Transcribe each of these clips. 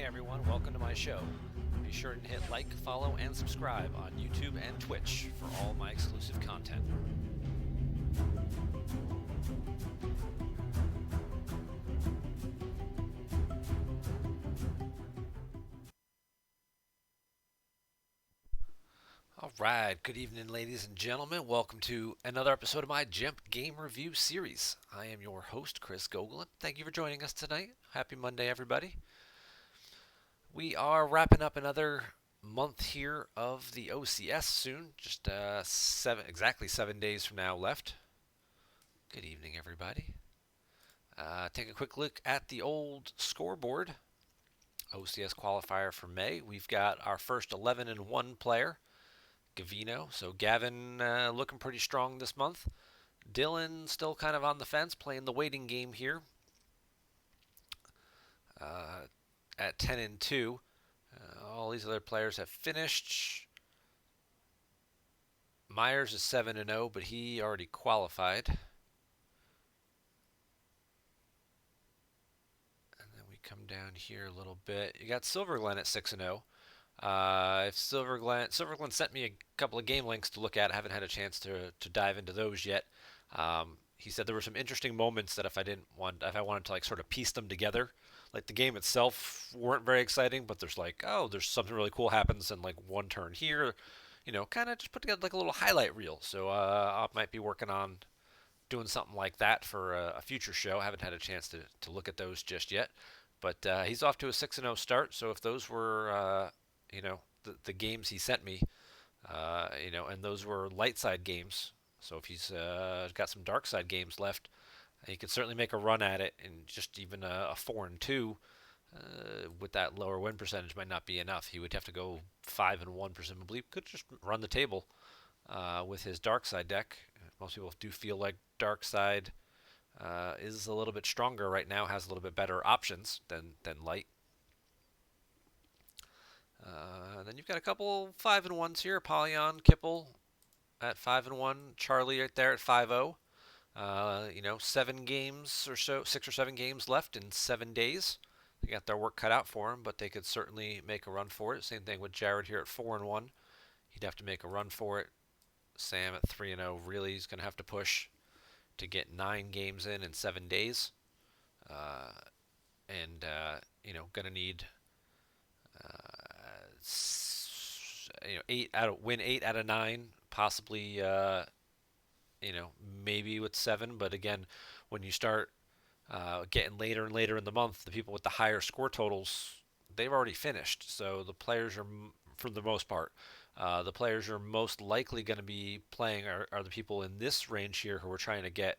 everyone, welcome to my show. Be sure to hit like, follow, and subscribe on YouTube and Twitch for all my exclusive content. All right, good evening, ladies and gentlemen. Welcome to another episode of my GEMP game review series. I am your host, Chris Gogolen. Thank you for joining us tonight. Happy Monday, everybody. We are wrapping up another month here of the OCS soon. Just exactly 7 days from now left. Good evening, everybody. Take a quick look at the old scoreboard. OCS qualifier for May. We've got our first 11-1 player, Gavino. So Gavin looking pretty strong this month. Dylan still kind of on the fence, playing the waiting game here at 10-2. All these other players have finished. Myers is 7-0, but he already qualified. And then we come down here a little bit. You got Silverglen at 6-0. If Silverglen sent me a couple of game links to look at. I haven't had a chance to dive into those yet. He said there were some interesting moments that if I wanted to like sort of piece them together, like the game itself weren't very exciting, but there's something really cool happens in like one turn here, kind of just put together like a little highlight reel. So I might be working on doing something like that for a future show. I haven't had a chance to look at those just yet, but he's off to a 6-0 start. So if those were the games he sent me, and those were light side games. So if he's got some dark side games left, he could certainly make a run at it. And just even a 4-2 with that lower win percentage might not be enough. He would have to go 5-1 presumably. Could just run the table with his dark side deck. Most people do feel like dark side is a little bit stronger right now, has a little bit better options than light. Then you've got a couple 5-1s here. Polyon, Kipple at 5-1. Charlie right there at 5-0. 7 games or so, 6 or 7 games left in 7 days. They got their work cut out for them, but they could certainly make a run for it. Same thing with Jared here at 4-1. He'd have to make a run for it. Sam at 3-0 really is going to have to push to get 9 games in 7 days. Going to need win 8 out of 9, possibly maybe with 7. But again, when you start getting later and later in the month, the people with the higher score totals, they've already finished. So the players are, for the most part, the players are most likely going to be playing are the people in this range here who are trying to get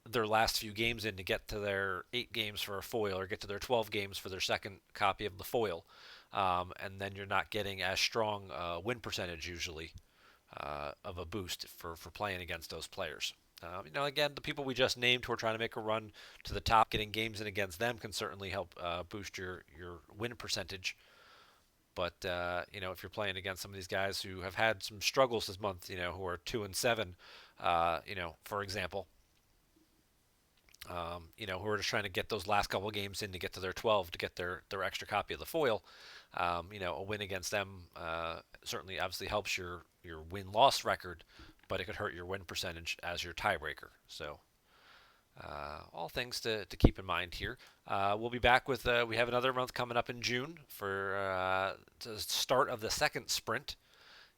their last few games in to get to their 8 games for a foil or get to their 12 games for their second copy of the foil. And then you're not getting as strong win percentage usually of a boost for playing against those players. Again, the people we just named who are trying to make a run to the top, getting games in against them can certainly help boost your win percentage. But if you're playing against some of these guys who have had some struggles this month, who are 2-7, for example, who are just trying to get those last couple of games in to get to their 12 to get their extra copy of the foil. A win against them certainly obviously helps your win-loss record, but it could hurt your win percentage as your tiebreaker. So all things to keep in mind here. We'll be back with, we have another month coming up in June for the start of the second sprint.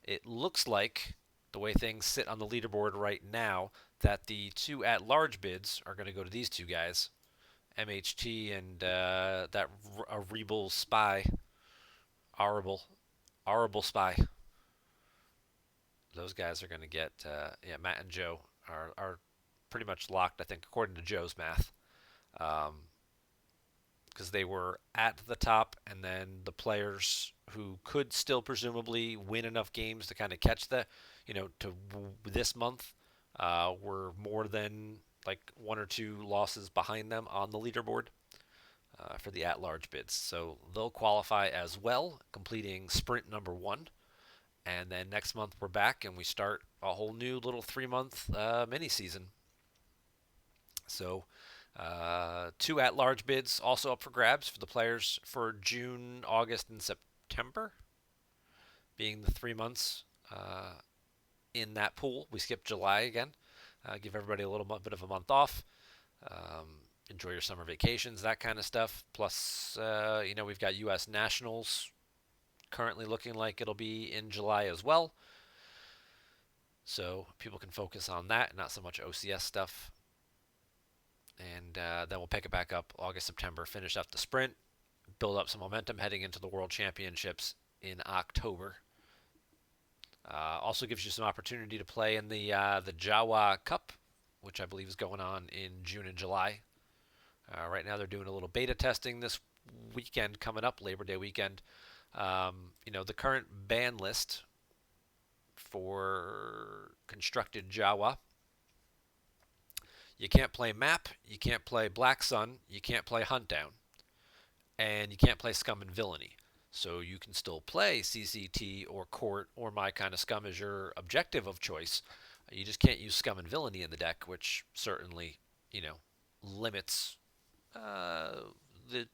It looks like, the way things sit on the leaderboard right now, that the 2 at-large bids are going to go to these 2 guys, MHT and that Arable Spy. Arable Spy. Those guys are going to get, Matt and Joe are pretty much locked, I think, according to Joe's math. Because they were at the top, and then the players who could still presumably win enough games to kind of catch this month were more than like 1 or 2 losses behind them on the leaderboard for the at-large bids. So they'll qualify as well, completing sprint number 1. And then next month we're back and we start a whole new little 3-month mini season. So Two at-large bids also up for grabs for the players for June, August, and September, being the 3 months in that pool. We skipped July again. Give everybody a little bit of a month off. Um, enjoy your summer vacations, that kind of stuff. Plus, we've got U.S. Nationals currently looking like it'll be in July as well. So people can focus on that, not so much OCS stuff. And then we'll pick it back up August, September, finish up the sprint, build up some momentum heading into the World Championships in October. Also gives you some opportunity to play in the Jawa Cup, which I believe is going on in June and July. Right now they're doing a little beta testing this weekend coming up, Labor Day weekend. The current ban list for constructed Jawa. You can't play Map, you can't play Black Sun, you can't play Huntdown, and you can't play Scum and Villainy. So you can still play CCT or Court or My Kind of Scum as your objective of choice. You just can't use Scum and Villainy in the deck, which certainly, limits the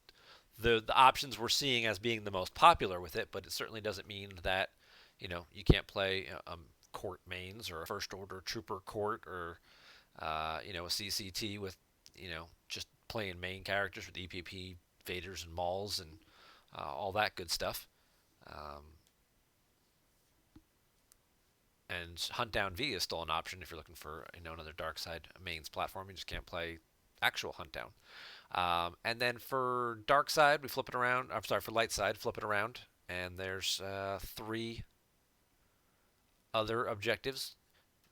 the options we're seeing as being the most popular with it. But it certainly doesn't mean that you can't play Court mains or a First Order Trooper Court or a CCT with just playing main characters with EPP Vaders and Mauls and all that good stuff. Um, and Hunt Down V is still an option if you're looking for another dark side mains platform. You just can't play actual Hunt Down. And then for dark side, we flip it around. I'm sorry, for light side, flip it around, and there's three other objectives: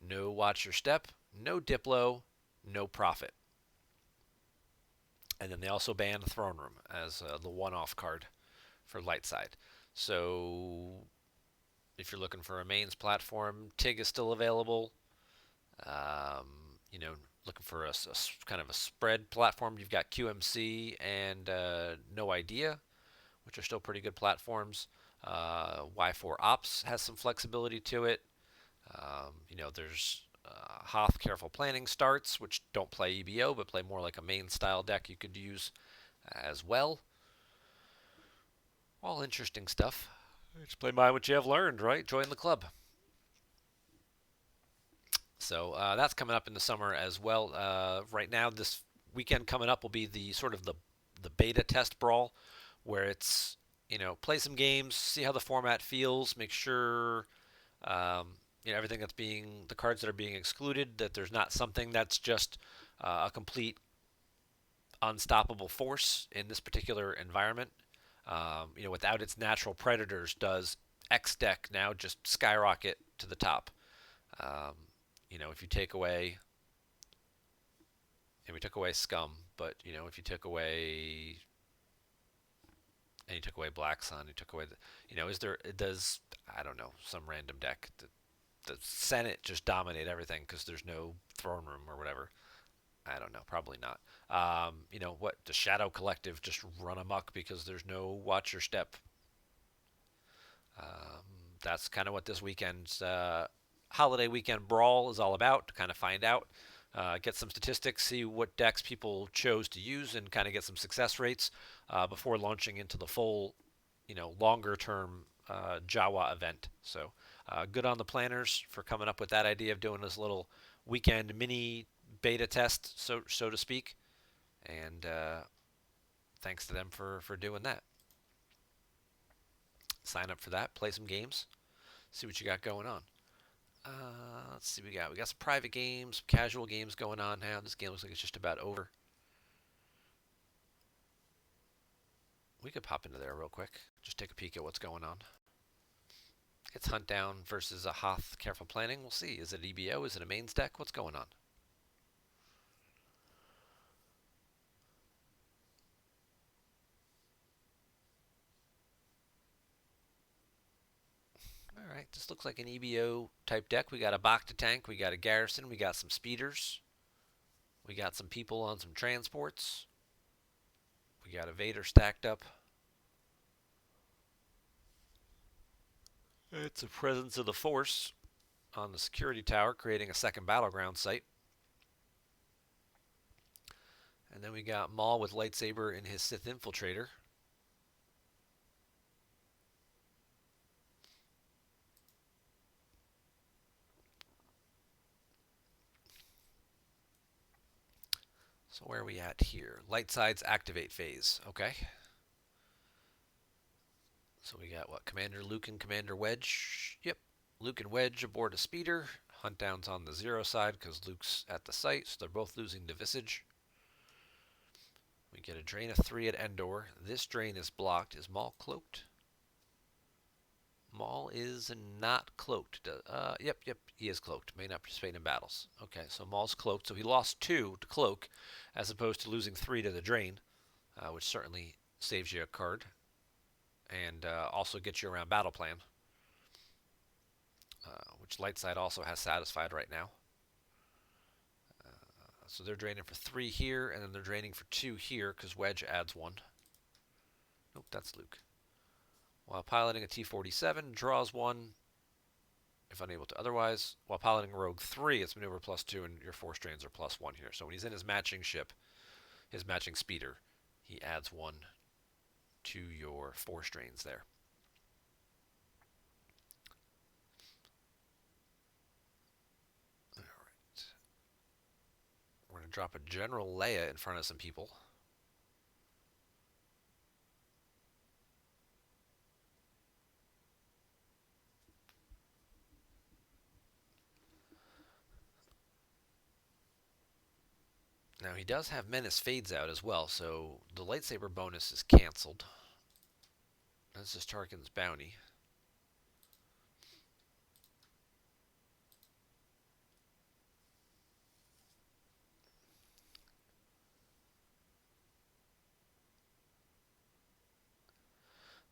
no Watch Your Step, no Diplo, no Profit. And then they also ban Throne Room as the one-off card for light side. So if you're looking for a mains platform, TIG is still available. Um, looking for a kind of a spread platform, you've got QMC and No Idea, which are still pretty good platforms. Y4 Ops has some flexibility to it. There's Hoth Careful Planning starts, which don't play EBO, but play more like a main style deck you could use as well. All interesting stuff. Just play by what you have learned, right? Join the club. So that's coming up in the summer as well. Right now, this weekend coming up will be the sort of the beta test brawl, where it's play some games, see how the format feels, make sure everything that's being the cards that are being excluded, that there's not something that's just a complete unstoppable force in this particular environment. Without its natural predators, does X deck now just skyrocket to the top? Um, if you take away, and we took away Scum, but if you took away, and you took away Black Sun, you took away does I don't know, some random deck, the Senate just dominate everything because there's no throne room or whatever? I don't know, probably not. What, the Shadow Collective just run amok because there's no Watch Your Step? That's kind of what this weekend's holiday weekend brawl is all about, to kind of find out, get some statistics, see what decks people chose to use, and kind of get some success rates before launching into the full, longer term Jawa event. So good on the planners for coming up with that idea of doing this little weekend mini beta test, so to speak. And thanks to them for doing that. Sign up for that, play some games, see what you got going on. Let's see, we got some private games, some casual games going on now. This game looks like it's just about over. We could pop into there real quick, just take a peek at what's going on. It's Hunt Down versus a Hoth Careful Planning. We'll see. Is it EBO? Is it a mains deck? What's going on? All right, this looks like an EBO type deck. We got a Bacta tank, we got a Garrison, we got some speeders, we got some people on some transports, we got a Vader stacked up. It's a presence of the Force on the security tower, creating a second battleground site. And then we got Maul with lightsaber in his Sith Infiltrator. So where are we at here? Light sides activate phase. Okay. So we got what? Commander Luke and Commander Wedge. Yep. Luke and Wedge aboard a speeder. Hunt down's on the 0 side because Luke's at the site, so they're both losing to Visage. We get a drain of 3 at Endor. This drain is blocked. Is Maul cloaked? Maul is not cloaked. Yep, he is cloaked. May not participate in battles. Okay, so Maul's cloaked. So he lost 2 to cloak, as opposed to losing 3 to the drain, which certainly saves you a card, and also gets you around battle plan, which Lightside also has satisfied right now. So they're draining for 3 here, and then they're draining for 2 here, because Wedge adds 1. Nope, that's Luke. While piloting a T-47, draws 1, if unable to otherwise. While piloting Rogue 3, it's maneuver +2, and your force drains are +1 here. So when he's in his matching ship, his matching speeder, he adds 1 to your force drains there. All right. We're going to drop a General Leia in front of some people. Now he does have Menace Fades out as well, so the lightsaber bonus is canceled. This is Tarkin's bounty.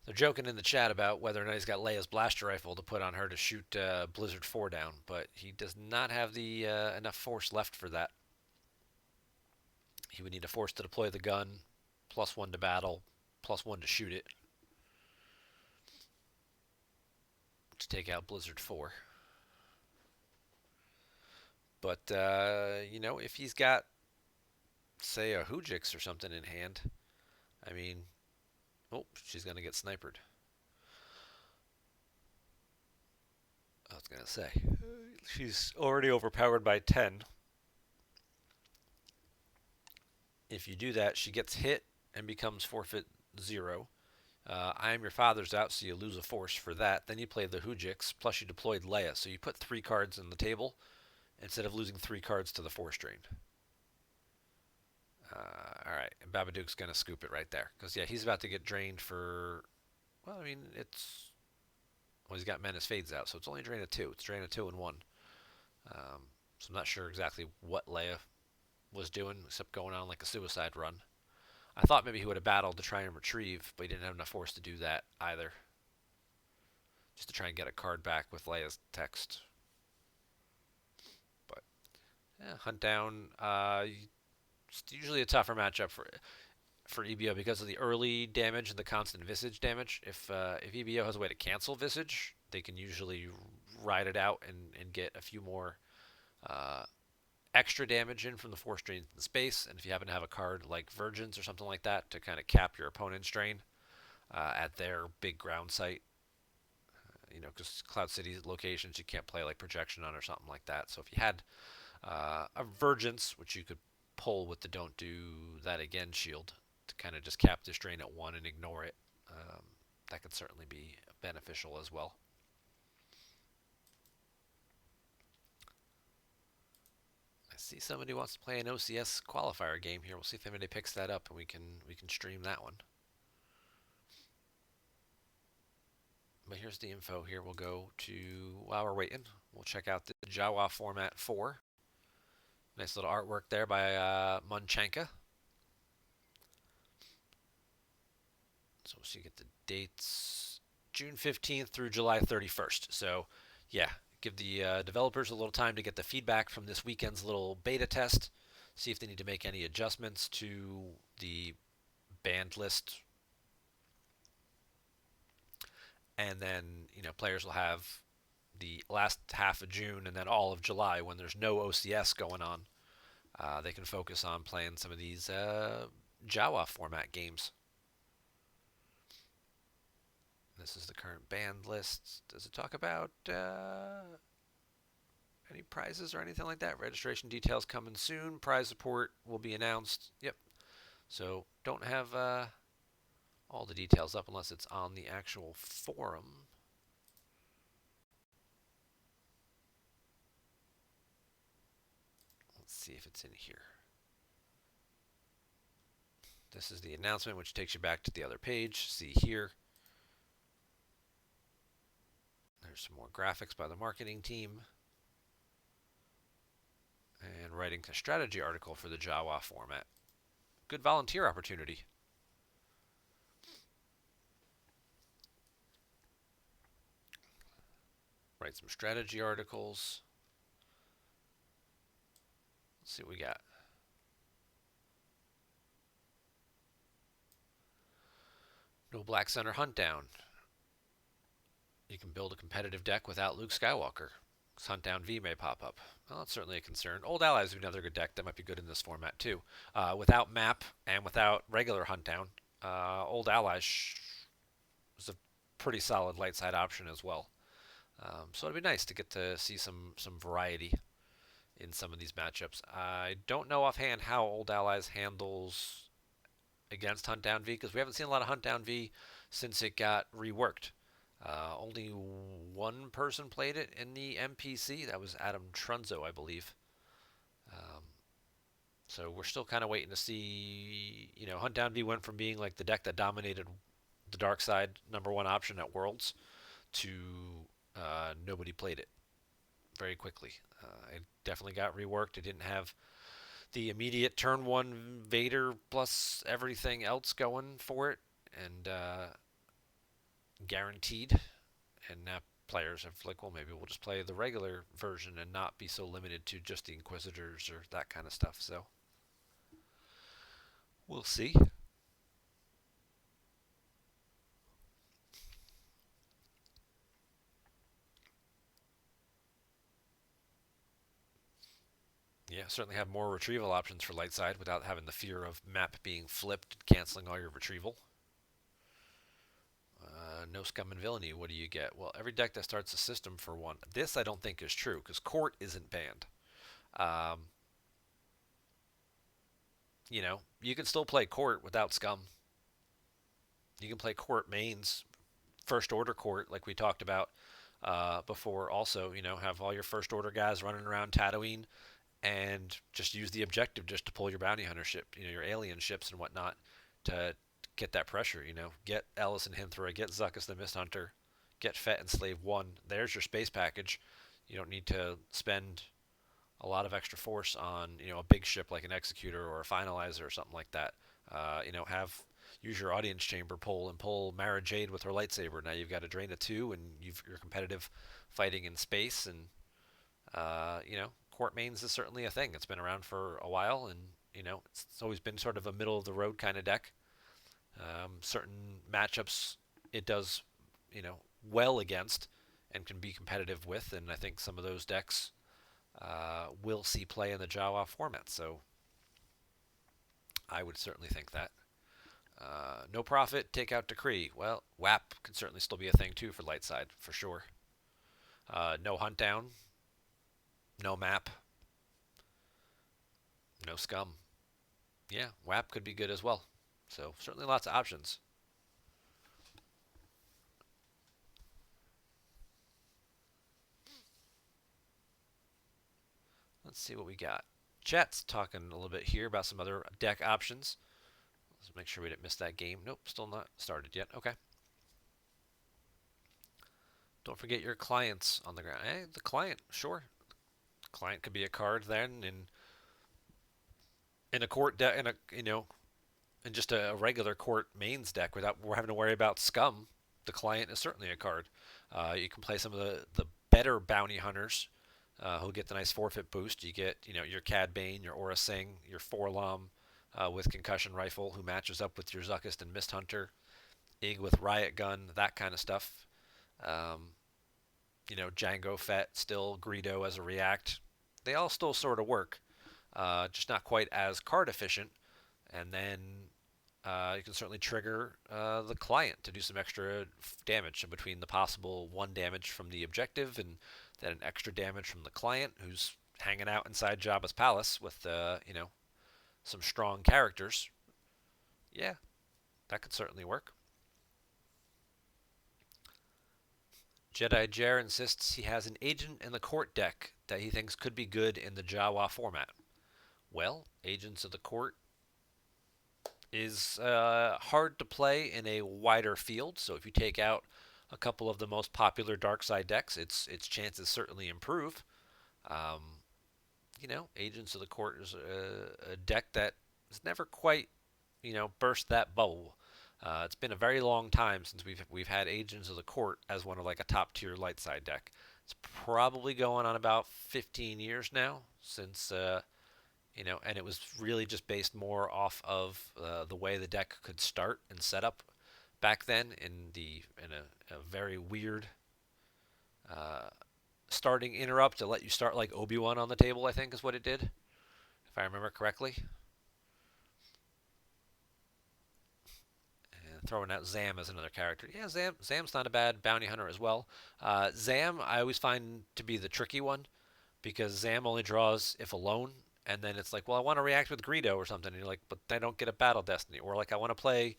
They're joking in the chat about whether or not he's got Leia's blaster rifle to put on her to shoot Blizzard 4 down, but he does not have the enough force left for that. He would need a force to deploy the gun, +1 to battle, +1 to shoot it, to take out Blizzard 4. But, if he's got, say, a Hoojix or something in hand, I mean, oh, she's going to get sniped. I was going to say, she's already overpowered by 10. If you do that, she gets hit and becomes forfeit 0. I am your father's out, so you lose a force for that. Then you play the Hoojix, plus you deployed Leia. So you put 3 cards on the table instead of losing 3 cards to the force drain. Alright, and Babadook's going to scoop it right there. Because, yeah, he's about to get drained for... Well, I mean, it's... Well, he's got Menace Fades out, so it's only a drain of 2. It's a drain of 2 and 1. So I'm not sure exactly what Leia was doing, except going on like a suicide run. I thought maybe he would have battled to try and retrieve, but he didn't have enough force to do that either. Just to try and get a card back with Leia's text. But, yeah, hunt down. It's usually a tougher matchup for EBO because of the early damage and the constant Visage damage. If EBO has a way to cancel Visage, they can usually ride it out and get a few more extra damage in from the force drains in space. And if you happen to have a card like Virgins or something like that to kind of cap your opponent's drain at their big ground site, because Cloud City locations you can't play like Projection on or something like that. So if you had a Virgins, which you could pull with the Don't Do That Again shield to kind of just cap this drain at 1 and ignore it, that could certainly be beneficial as well. I see somebody wants to play an OCS qualifier game here. We'll see if anybody picks that up and we can stream that one. But here's the info here. We'll go to, while we're waiting, we'll check out the Jawa Format 4. Nice little artwork there by Munchenka. So you get the dates June 15th through July 31st. So, yeah, give the developers a little time to get the feedback from this weekend's little beta test. See if they need to make any adjustments to the banned list. And then, players will have the last half of June and then all of July when there's no OCS going on they can focus on playing some of these Jawa format games. This is the current band list. Does it talk about any prizes or anything like that? Registration details coming soon. Prize support will be announced. Yep. So don't have all the details up unless it's on the actual forum. Let's see if it's in here. This is the announcement, which takes you back to the other page. See here. There's some more graphics by the marketing team. And writing a strategy article for the Jawa format. Good volunteer opportunity. Write some strategy articles. Let's see what we got. No Black Center Hunt Down. You can build a competitive deck without Luke Skywalker. Hunt Down V may pop up. Well, that's certainly a concern. Old Allies would be another good deck that might be good in this format too. Without map and without regular Hunt Down, Old Allies is a pretty solid light side option as well. So it'd be nice to get to see some variety in some of these matchups. I don't know offhand how Old Allies handles against Hunt Down V because we haven't seen a lot of Hunt Down V since it got reworked. Only one person played it in the MPC. That was Adam Trunzo, I believe. Um, so we're still kind of waiting to see. Hunt Down V went from being like the deck that dominated the dark side #1 option at Worlds to nobody played it very quickly. It definitely got reworked. It didn't have the immediate turn 1 Vader plus everything else going for it, and guaranteed. And now players have like, well, maybe we'll just play the regular version and not be so limited to just the Inquisitors or that kind of stuff. So we'll see. Yeah, certainly have more retrieval options for light side without having the fear of map being flipped and canceling all your retrieval. No scum and villainy. What do you get? Well, every deck that starts a system for one. This I don't think is true because court isn't banned. Um, you can still play court without scum. You can play court mains, first order court, like we talked about before. Also, have all your first order guys running around Tatooine and just use the objective just to pull your bounty hunter ship, your alien ships and whatnot to get that pressure. Get Ellis and Hinthra, get Zuckuss the Mist Hunter, get Fett and Slave 1. There's your space package. You don't need to spend a lot of extra force on a big ship like an Executor or a Finalizer or something like that. Have use your audience chamber pull Mara Jade with her lightsaber. Now you've got a drain of 2 and you're competitive fighting in space and court mains is certainly a thing. It's been around for a while, and it's always been sort of a middle of the road kind of deck. Certain matchups it does, well against, and can be competitive with, and I think some of those decks will see play in the Jawa format. So I would certainly think that. No profit, take out decree. Well, WAP could certainly still be a thing too for light side for sure. No hunt down, no map, no scum. Yeah, WAP could be good as well. So certainly lots of options. Let's see what we got. Chat's talking a little bit here about some other deck options. Let's make sure we didn't miss that game. Nope, still not started yet. Okay. Don't forget your clients on the ground. The client, sure. The client could be a card then in a court deck, in just a regular court mains deck without we're having to worry about scum. The client is certainly a card. You can play some of the better bounty hunters who get the nice forfeit boost. You get your Cad Bane, your Aura Singh, your Forlom with concussion rifle who matches up with your Zuckuss and Mist Hunter, Ig with riot gun, that kind of stuff. Um, Django Fett still Greedo as a react. They all still sort of work. just not quite as card efficient. And then you can certainly trigger the client to do some extra damage. So between the possible one damage from the objective and then an extra damage from the client who's hanging out inside Jabba's palace with some strong characters. Yeah, that could certainly work. Jedi Jer insists he has an agent in the court deck that he thinks could be good in the Jawa format. Well, Agents of the Court is hard to play in a wider field, so if you take out a couple of the most popular dark side decks, its chances certainly improve. Um, Agents of the Court is a deck that has never quite burst that bubble. It's been a very long time since we've had Agents of the Court as one of like a top tier light side deck. It's probably going on about 15 years now since and it was really just based more off of the way the deck could start and set up back then in a very weird uh, starting interrupt to let you start like Obi-Wan on the table. I think is what it did, if I remember correctly. And throwing out Zam as another character. Yeah, Zam's not a bad bounty hunter as well. Zam I always find to be the tricky one because Zam only draws if alone, and then it's like, well, I want to react with Greedo or something, and you're like, but I don't get a Battle Destiny, or like I want to play,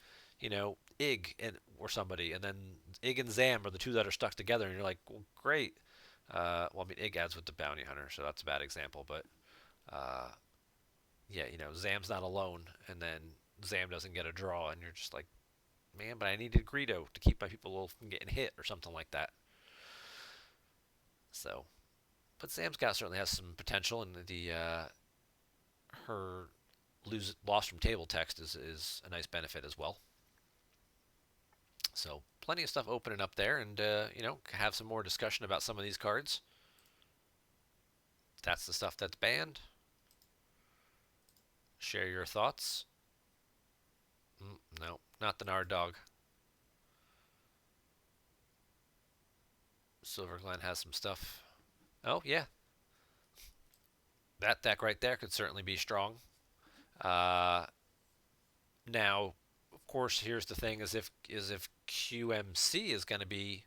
Ig or somebody, and then Ig and Zam are the two that are stuck together, and you're like, well, great. Well, I mean, Ig adds with the Bounty Hunter, so that's a bad example, but uh, yeah, Zam's not alone, and then Zam doesn't get a draw, and you're just like, man, but I needed Greedo to keep my people from getting hit or something like that. So, but Sam's got certainly has some potential, and the her loss from table text is a nice benefit as well. So plenty of stuff opening up there, and have some more discussion about some of these cards. That's the stuff that's banned. Share your thoughts. No, not the Nard Dog. Silver Glen has some stuff. Oh yeah, that deck right there could certainly be strong. Uh, Now, of course, here's the thing: is if QMC is going to be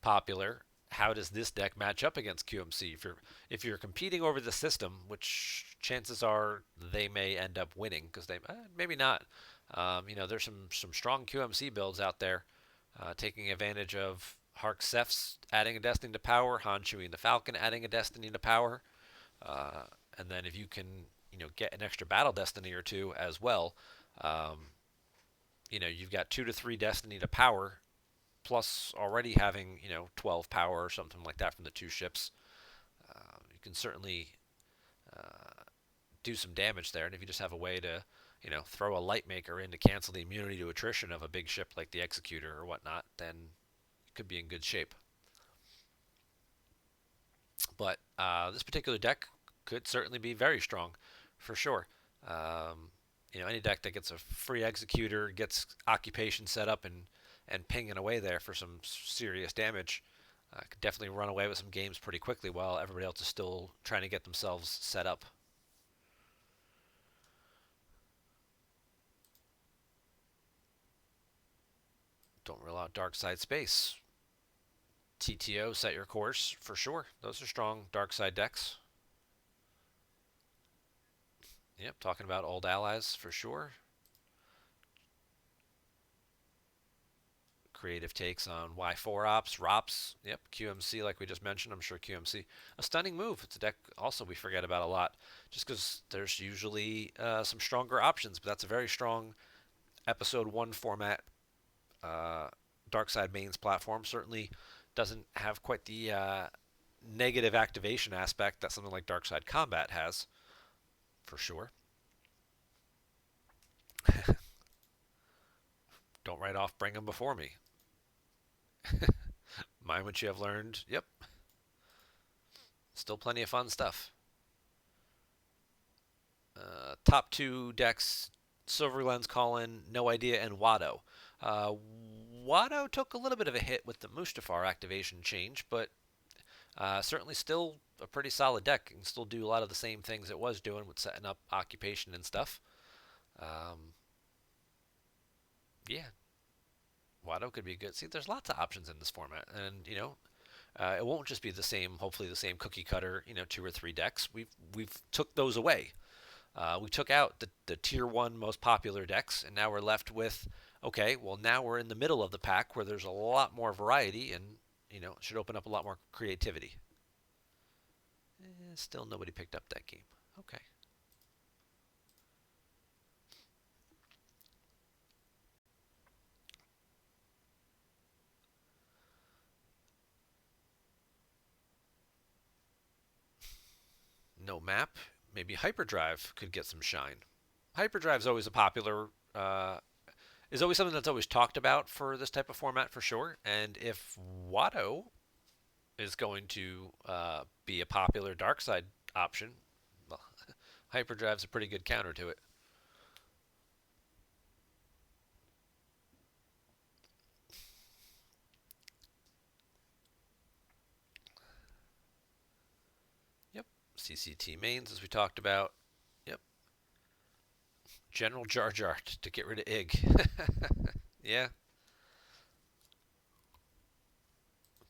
popular, how does this deck match up against QMC? If you're competing over the system, which chances are they may end up winning because they maybe not. There's some strong QMC builds out there, taking advantage of Hark Sef's adding a Destiny to power, Han Chewie and the Falcon adding a Destiny to power, uh, and then if you can get an extra Battle Destiny or two as well. Um, you've got 2 to 3 Destiny to power, plus already having 12 power or something like that from the two ships. You can certainly do some damage there, and if you just have a way to throw a light maker in to cancel the immunity to attrition of a big ship like the Executor or whatnot, then you could be in good shape. But this particular deck could certainly be very strong, for sure. Um, any deck that gets a free Executor, gets Occupation set up, and pinging away there for some serious damage, could definitely run away with some games pretty quickly while everybody else is still trying to get themselves set up. Don't rule out Dark Side Space. TTO, set your course, for sure. Those are strong Dark Side decks. Yep, talking about old allies, for sure. Creative takes on Y4 ops, ROPS. Yep, QMC, like we just mentioned. I'm sure QMC. A stunning move. It's a deck also we forget about a lot, just because there's usually some stronger options, but that's a very strong Episode 1 format. Dark Side mains platform certainly doesn't have quite the negative activation aspect that something like Dark Side Combat has, for sure. Don't write off Bring 'em before me. Mind what you have learned. Yep. Still plenty of fun stuff. Top two decks: Silver Lens Call-In, No Idea, and Watto. Watto took a little bit of a hit with the Mustafar activation change, but Certainly still a pretty solid deck. Can still do a lot of the same things it was doing with setting up occupation and stuff. Um, yeah, Watto could be good. See, there's lots of options in this format, and it won't just be the same. Hopefully, the same cookie cutter. 2 or 3 decks. We've took those away. We took out the tier one most popular decks, and now we're left with okay. Well, now we're in the middle of the pack where there's a lot more variety, and it should open up a lot more creativity. Still, nobody picked up that game. Okay. No map. Maybe Hyperdrive could get some shine. Hyperdrive's always a popular, is always something that's always talked about for this type of format for sure. And if Watto is going to be a popular dark side option, well, Hyperdrive's a pretty good counter to it. Yep. CCT mains, as we talked about. Yep. General Jar Jar to get rid of Ig. Yeah.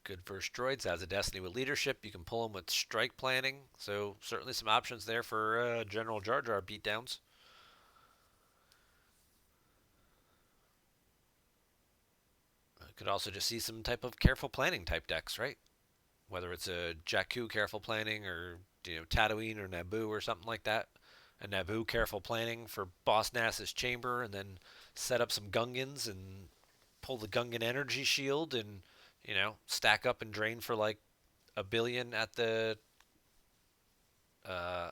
Good first droids. Has a Destiny with leadership. You can pull them with strike planning. So certainly some options there for General Jar Jar beatdowns. Could also just see some type of careful planning type decks, right? Whether it's a Jakku careful planning or Tatooine or Naboo or something like that. A Naboo careful planning for Boss Nass's chamber, and then set up some Gungans and pull the Gungan energy shield and stack up and drain for like a billion at the uh,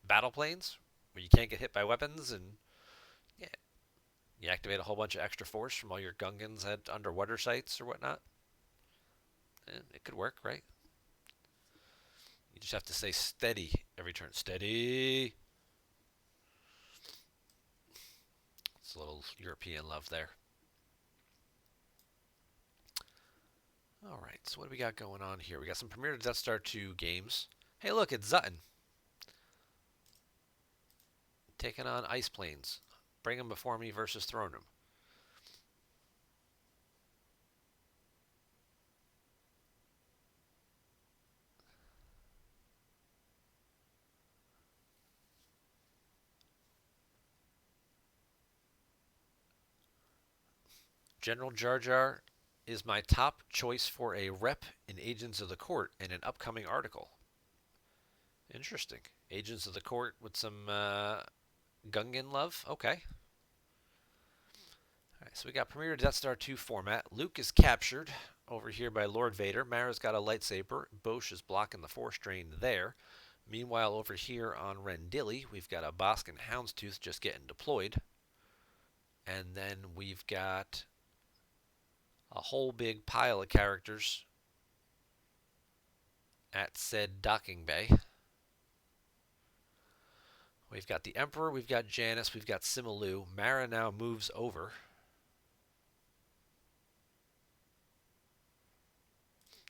battle planes where you can't get hit by weapons, and yeah, you activate a whole bunch of extra force from all your Gungans at underwater sites or whatnot. And it could work, right? You just have to say steady every turn. Steady. It's a little European love there. All right, so what do we got going on here? We got some Premier Death Star 2 games. Hey, look, it's Zutton taking on Ice Planes. Bring them before me versus Throne Room. General Jar Jar is my top choice for a rep in Agents of the Court in an upcoming article. Interesting. Agents of the Court with some Gungan love. Okay. All right, so we got Premier Death Star 2 format. Luke is captured over here by Lord Vader. Mara's got a lightsaber. Bosch is blocking the Force drain there. Meanwhile, over here on Rendili, we've got a Boskin Houndstooth just getting deployed. And then we've got a whole big pile of characters at said docking bay. We've got the Emperor, we've got Janice, we've got Simalu. Mara now moves over.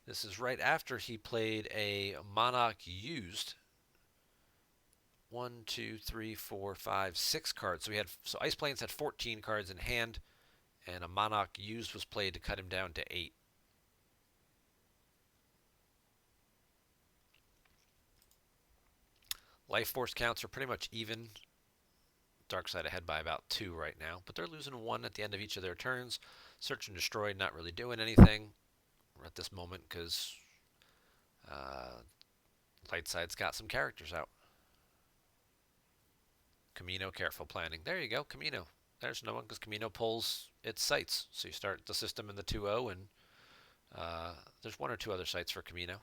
This is right after he played a Monarch used. 1, 2, 3, 4, 5, 6 cards. So Ice Plains had 14 cards in hand, and a Monarch used was played to cut him down to 8. Life Force counts are pretty much even. Dark Side ahead by about 2 right now, but they're losing 1 at the end of each of their turns. Search and Destroy not really doing anything at this moment because Light Side's got some characters out. Camino, careful planning. There you go, Camino. There's no one because Camino pulls its sites. So you start the system in the 2-0, and there's 1 or 2 other sites for Camino.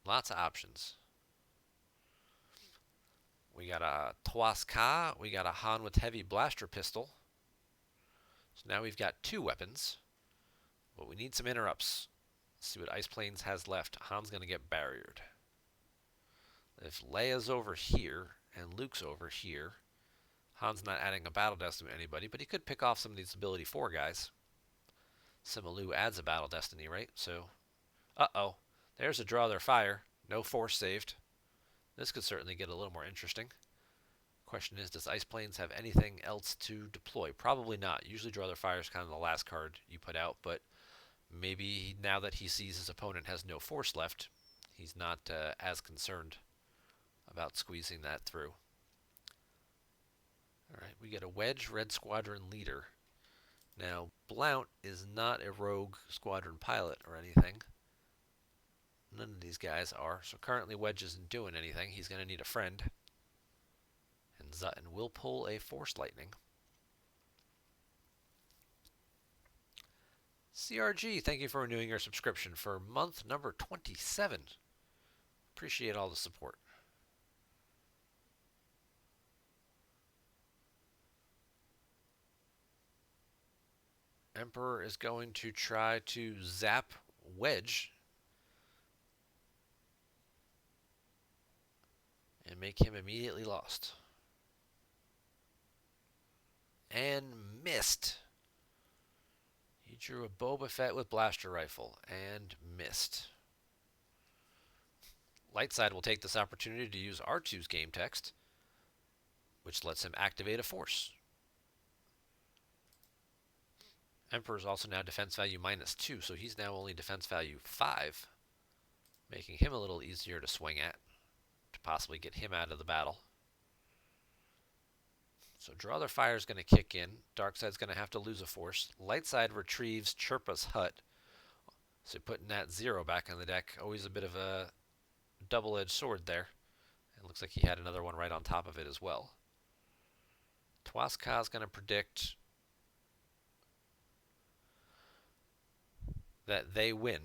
Lots of options. We got a Tuaska. We got a Han with heavy blaster pistol. So now we've got 2 weapons. But we need some interrupts. Let's see what Ice Plains has left. Han's going to get barriered. If Leia's over here and Luke's over here, Han's not adding a battle desk to anybody, but he could pick off some of these ability 4 guys. Simalu adds a Battle Destiny, right? So, uh-oh. There's a Draw Their Fire. No force saved. This could certainly get a little more interesting. Question is, does Ice Plains have anything else to deploy? Probably not. Usually Draw Their Fire is kind of the last card you put out, but maybe now that he sees his opponent has no force left, he's not as concerned about squeezing that through. All right, we get a Wedge Red Squadron leader. Now, Blount is not a rogue squadron pilot or anything. None of these guys are. So currently Wedge isn't doing anything. He's going to need a friend. And Zutton will pull a Force Lightning. CRG, thank you for renewing your subscription for month number 27. Appreciate all the support. Emperor is going to try to zap Wedge and make him immediately lost. And missed. He drew a Boba Fett with blaster rifle and missed. Lightside will take this opportunity to use R2's game text, which lets him activate a force. Emperor is also now defense value -2, so he's now only defense value 5, making him a little easier to swing at, to possibly get him out of the battle. So Draw Their Fire is going to kick in. Darkside's going to have to lose a force. Lightside retrieves Chirpa's hut, so putting that 0 back on the deck. Always a bit of a double-edged sword there. It looks like he had another one right on top of it as well. Twaska is going to predict that they win.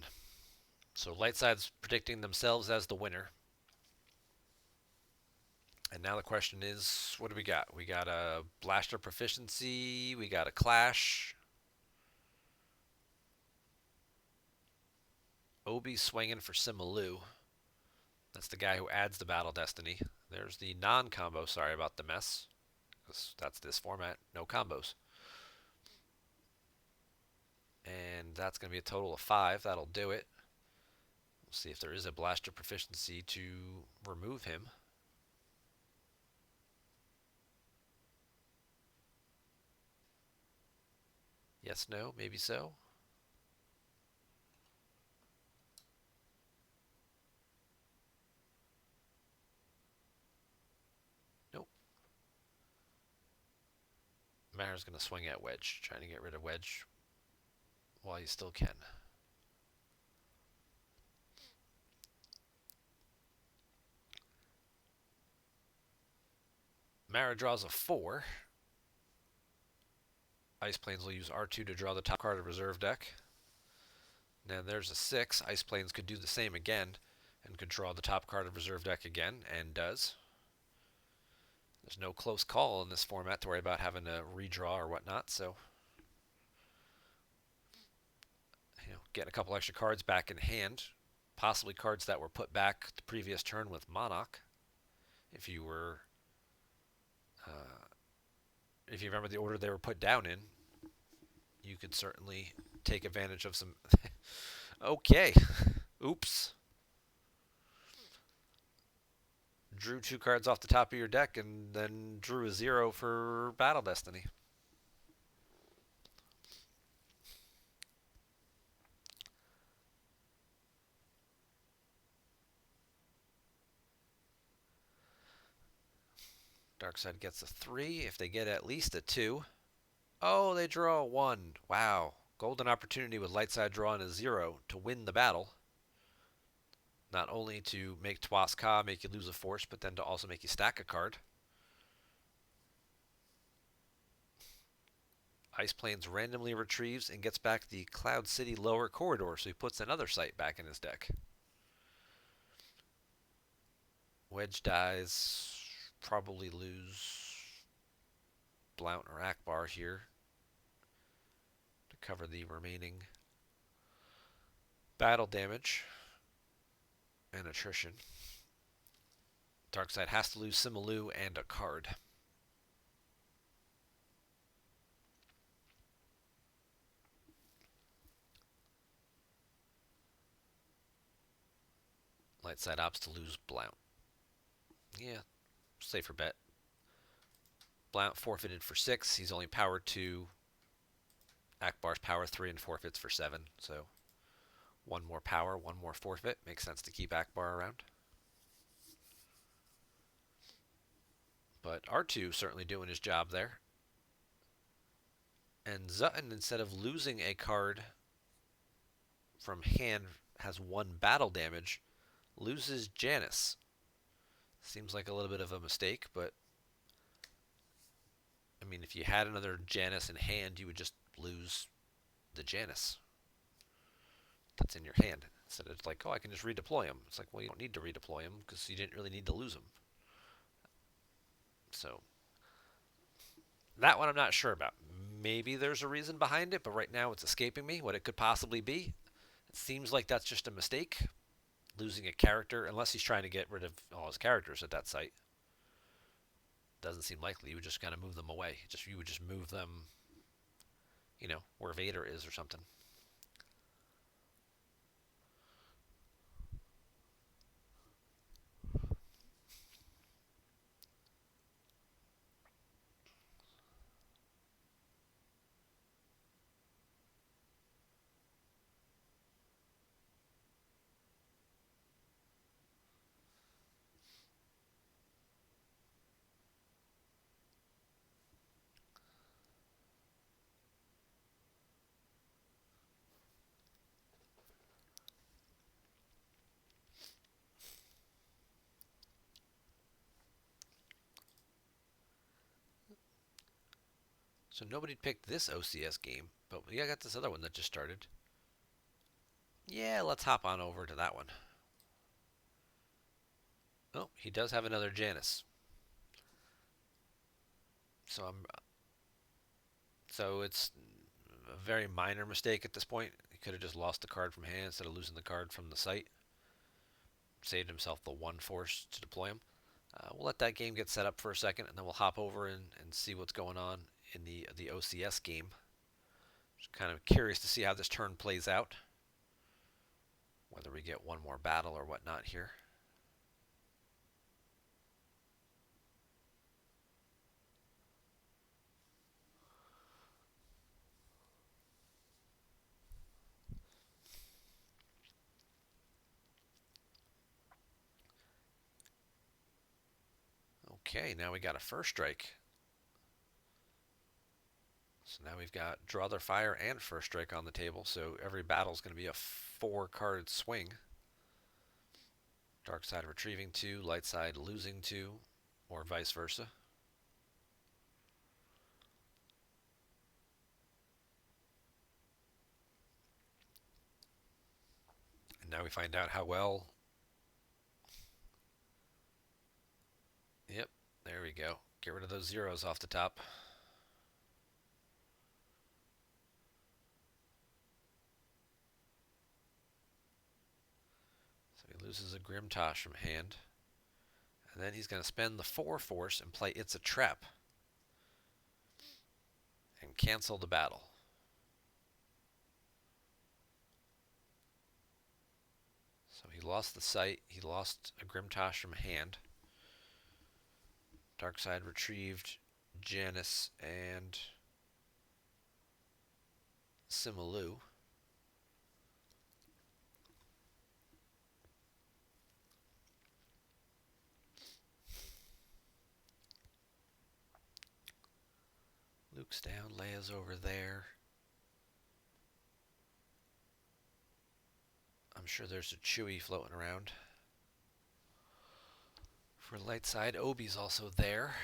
So Lightside's predicting themselves as the winner. And now the question is, what do we got? We got a blaster proficiency. We got a clash. Obi swinging for Simalu. That's the guy who adds the Battle Destiny. There's the non-combo. Sorry about the mess. Because that's this format. No combos. And that's going to be a total of 5. That'll do it. We'll see if there is a blaster proficiency to remove him. Yes, no, maybe so. Nope. Mara's going to swing at Wedge, trying to get rid of Wedge while you still can. Mara draws a 4. Ice Plains will use R2 to draw the top card of reserve deck. Now there's a 6. Ice Plains could do the same again and could draw the top card of reserve deck again, and does. There's no close call in this format to worry about having to redraw or whatnot, so getting a couple extra cards back in hand, possibly cards that were put back the previous turn with Monarch. If you remember the order they were put down in, you could certainly take advantage of some. Okay, oops. Drew 2 cards off the top of your deck and then drew a 0 for Battle Destiny. Darkside gets a 3. If they get at least a 2. Oh, they draw a 1. Wow. Golden opportunity with Lightside drawing a 0 to win the battle. Not only to make Twaska make you lose a force, but then to also make you stack a card. Ice Plains randomly retrieves and gets back the Cloud City lower corridor, so he puts another site back in his deck. Wedge dies. Probably lose Blount or Akbar here to cover the remaining battle damage and attrition. Darkside has to lose Simalu and a card. Light side opts to lose Blount. Yeah, safer bet. Blount forfeited for 6. He's only power 2. Akbar's power 3 and forfeits for 7. So one more power, one more forfeit. Makes sense to keep Akbar around. But R2 certainly doing his job there. And Zutton, instead of losing a card from hand, has 1 battle damage, loses Janus. Seems like a little bit of a mistake, but I mean, if you had another Janus in hand, you would just lose the Janus that's in your hand. Instead of like, oh, I can just redeploy him. It's like, well, you don't need to redeploy him because you didn't really need to lose him. So that one I'm not sure about. Maybe there's a reason behind it, but right now it's escaping me what it could possibly be. It seems like that's just a mistake. Losing a character, unless he's trying to get rid of all his characters at that site. Doesn't seem likely. You would just kind of move them away. You would just move them, where Vader is or something. So nobody picked this OCS game, but I got this other one that just started. Yeah, let's hop on over to that one. Oh, he does have another Janus. So it's a very minor mistake at this point. He could have just lost the card from hand instead of losing the card from the site. Saved himself the 1 force to deploy him. We'll let that game get set up for a second, and then we'll hop over and see what's going on in the OCS game. Just kind of curious to see how this turn plays out. Whether we get one more battle or whatnot here. Okay, now we got a first strike. So now we've got Draw Their Fire and First Strike on the table, so every battle is going to be a 4-card swing. Dark side retrieving 2, light side losing 2, or vice versa. And now we find out how well. Yep, there we go. Get rid of those zeros off the top. So he loses a Grimtosh from hand. And then he's going to spend the 4 force and play It's a Trap. And cancel the battle. So he lost the sight. He lost a Grimtosh from hand. Darkside retrieved Janus and Simalu. Luke's down, Leia's over there. I'm sure there's a Chewie floating around. For light side, Obi's also there.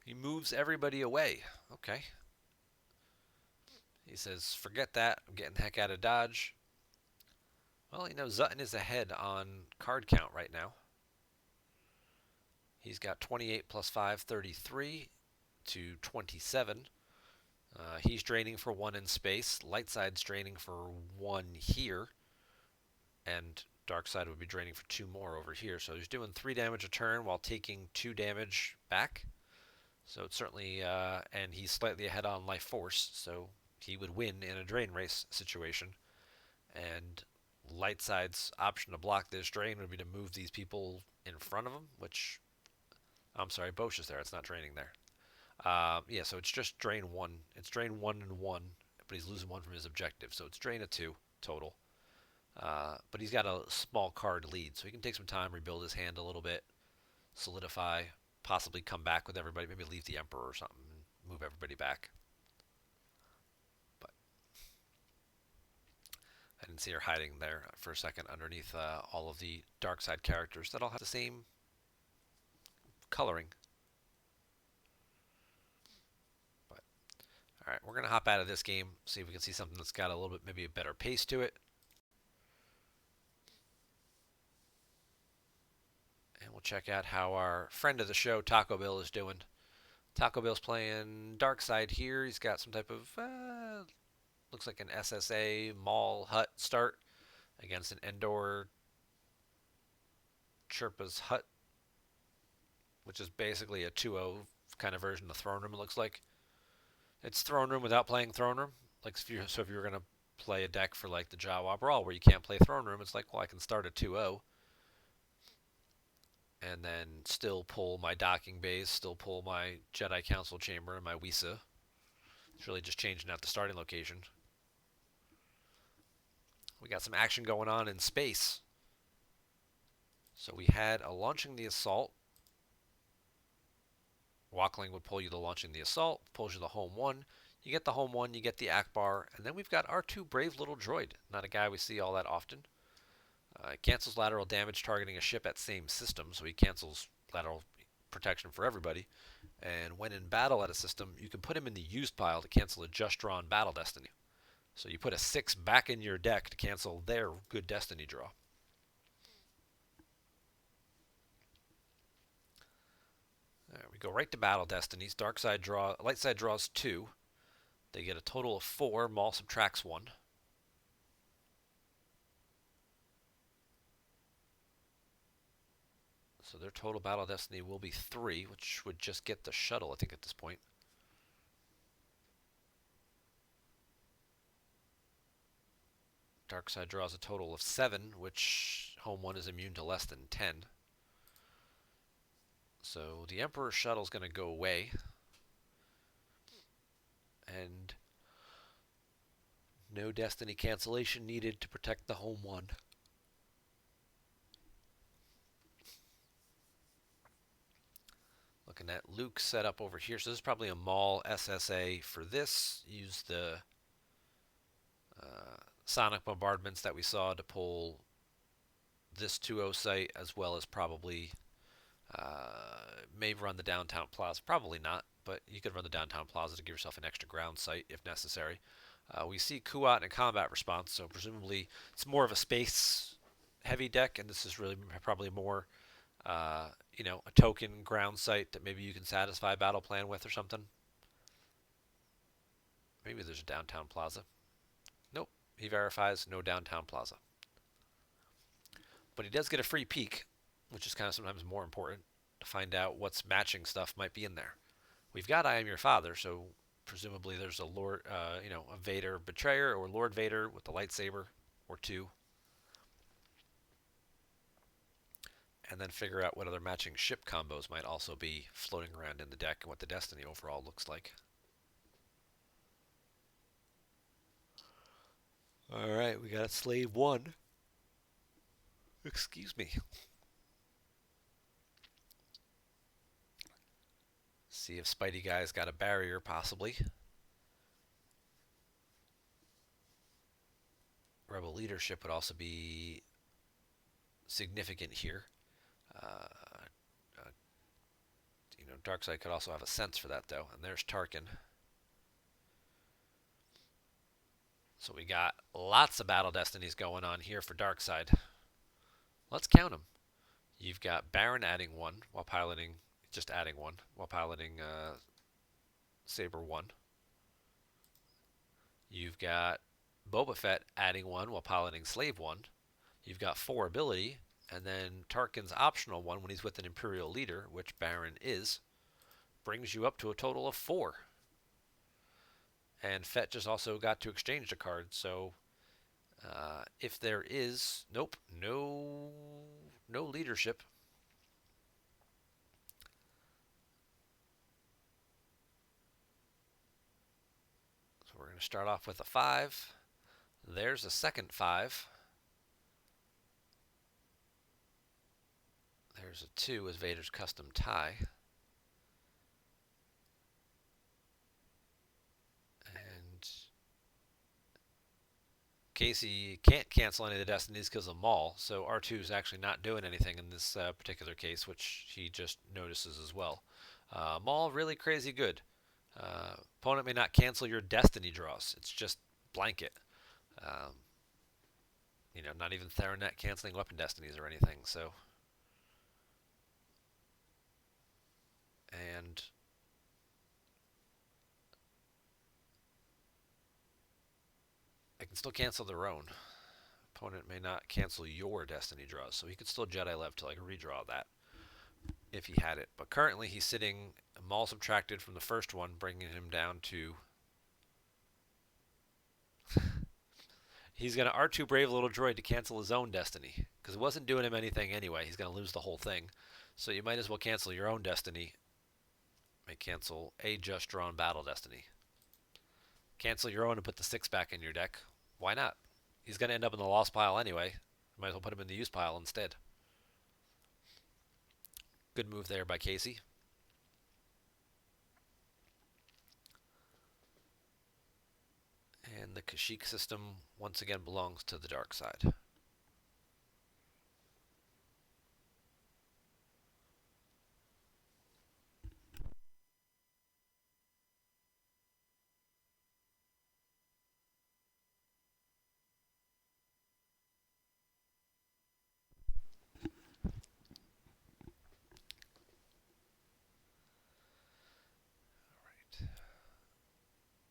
He moves everybody away. Okay. He says, forget that. I'm getting the heck out of Dodge. Well, Zutton is ahead on card count right now. He's got 28 plus 5, 33 to 27. He's draining for 1 in space. Light side's draining for 1 here. And dark side would be draining for 2 more over here. So he's doing 3 damage a turn while taking 2 damage back. So it's certainly, and he's slightly ahead on life force, so he would win in a drain race situation. And light side's option to block this drain would be to move these people in front of him, which, I'm sorry, Bosch is there. It's not draining there. Yeah, so it's just drain one. It's drain one and one, but he's losing one from his objective. So it's drain of two total. But he's got a small card lead, so he can take some time, rebuild his hand a little bit, solidify, possibly come back with everybody, maybe leave the Emperor or something, and move everybody back. But I didn't see her hiding there for a second underneath all of the dark side characters that all have the same coloring. But all right, we're gonna hop out of this game, see if we can see something that's got a little bit maybe a better pace to it. And we'll check out how our friend of the show, Taco Bill, is doing. Taco Bill's playing Dark Side here. He's got some type of, looks like an SSA Mall Hut start against an Endor Sherpa's Hut, which is basically a 2-0 kind of version of Throne Room, it looks like. It's Throne Room without playing Throne Room. Like if you were going to play a deck for like the Jawa Brawl where you can't play Throne Room, it's like, well, I can start a 2-0 and then still pull my docking base, still pull my Jedi Council Chamber and my Wisa. It's really just changing out the starting location. We got some action going on in space. So we had a launching the assault. Walkling would pull you the launching the assault, pulls you the home one. You get the home one, you get the Akbar, and then we've got our two brave little droid. Not a guy we see all that often. It cancels lateral damage targeting a ship at same system, so he cancels lateral protection for everybody. And when in battle at a system, you can put him in the used pile to cancel a just drawn battle destiny. So you put a 6 back in your deck to cancel their good destiny draw. There we go right to battle destinies. Light side draws 2. They get a total of 4. Maul subtracts 1. So their total battle destiny will be 3, which would just get the shuttle, I think, at this point. Dark side draws a total of 7, which home 1 is immune to less than 10. So the Emperor shuttle is going to go away. And no destiny cancellation needed to protect the home 1. Looking at Luke set up over here. So this is probably a Maul SSA for this. Use the sonic bombardments that we saw to pull this 2-0 site, as well as probably may run the downtown plaza. Probably not, but you could run the downtown plaza to give yourself an extra ground site if necessary. We see Kuat and combat response, so presumably it's more of a space heavy deck, and this is really probably more a token ground site that maybe you can satisfy battle plan with or something. Maybe there's a downtown plaza. Nope, he verifies no downtown plaza. But he does get a free peek, which is kind of sometimes more important to find out what's matching stuff might be in there. We've got I Am Your Father, so presumably there's a Lord, a Vader Betrayer or Lord Vader with the lightsaber or 2. And then figure out what other matching ship combos might also be floating around in the deck and what the destiny overall looks like. Alright, we got Slave 1. Excuse me. See if Spidey Guy's got a barrier, possibly. Rebel leadership would also be significant here. Darkseid could also have a sense for that, though. And there's Tarkin. So we got lots of battle destinies going on here for Darkseid. Let's count them. You've got Baron adding 1 while piloting, just adding 1 while piloting Saber 1. You've got Boba Fett adding 1 while piloting Slave 1. You've got 4 ability, and then Tarkin's optional 1 when he's with an Imperial leader, which Baron is. brings you up to a total of 4. And Fett just also got to exchange a card, so if there is, nope, no leadership. So we're going to start off with a 5. There's a second 5. There's a 2 with Vader's custom tie. And Casey can't cancel any of the destinies because of Maul, so R2 is actually not doing anything in this particular case, which he just notices as well. Maul really crazy good. Opponent may not cancel your destiny draws. It's just blanket. Um, not even Theranet canceling weapon destinies or anything. So, and I can still cancel their own. Opponent may not cancel your destiny draws, so he could still Jedi Lev to like redraw that if he had it. But currently he's sitting Maul subtracted from the first one, bringing him down to. He's going to R2 Brave Little Droid to cancel his own destiny, because it wasn't doing him anything anyway. He's going to lose the whole thing. So you might as well cancel your own destiny. May cancel a just drawn battle destiny. Cancel your own and put the 6 back in your deck. Why not? He's going to end up in the lost pile anyway. Might as well put him in the use pile instead. Good move there by Casey. And the Kashyyyk system once again belongs to the dark side.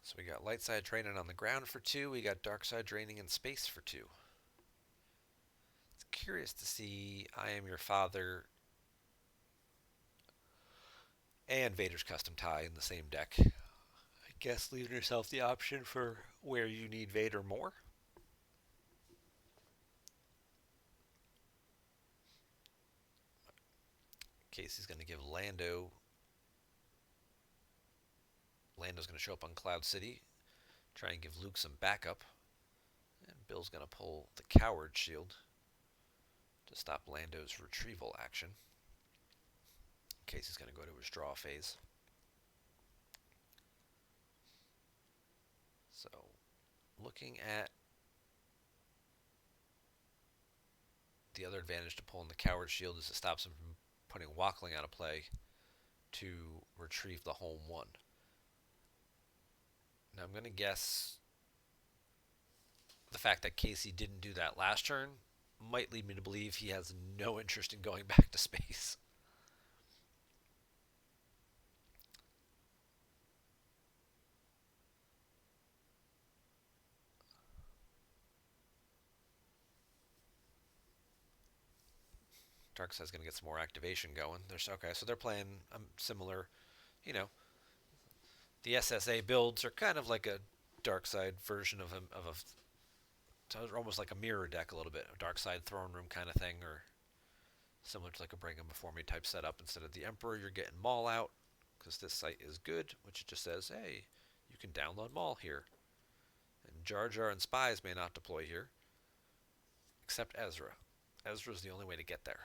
So we got light side training on the ground for 2. We got dark side training in space for 2. It's curious to see I Am Your Father and Vader's custom tie in the same deck. I guess leaving yourself the option for where you need Vader more. Casey's going to give Lando's going to show up on Cloud City, try and give Luke some backup. And Bill's going to pull the Coward Shield to stop Lando's retrieval action. Casey's going to go to his draw phase. So, looking at the other advantage to pulling the Coward Shield is it stops him from putting Walkling out of play to retrieve the home 1. Now I'm going to guess the fact that Casey didn't do that last turn might lead me to believe he has no interest in going back to space. Darkside's going to get some more activation going. So they're playing similar, you know, the SSA builds are kind of like a Darkside version of almost like a mirror deck a little bit, a Darkside throne room kind of thing, or similar to like a Bring 'em Before Me type setup. Instead of the Emperor, you're getting Maul out because this site is good, which it just says, hey, you can download Maul here. And Jar Jar and Spies may not deploy here, except Ezra. Ezra's the only way to get there.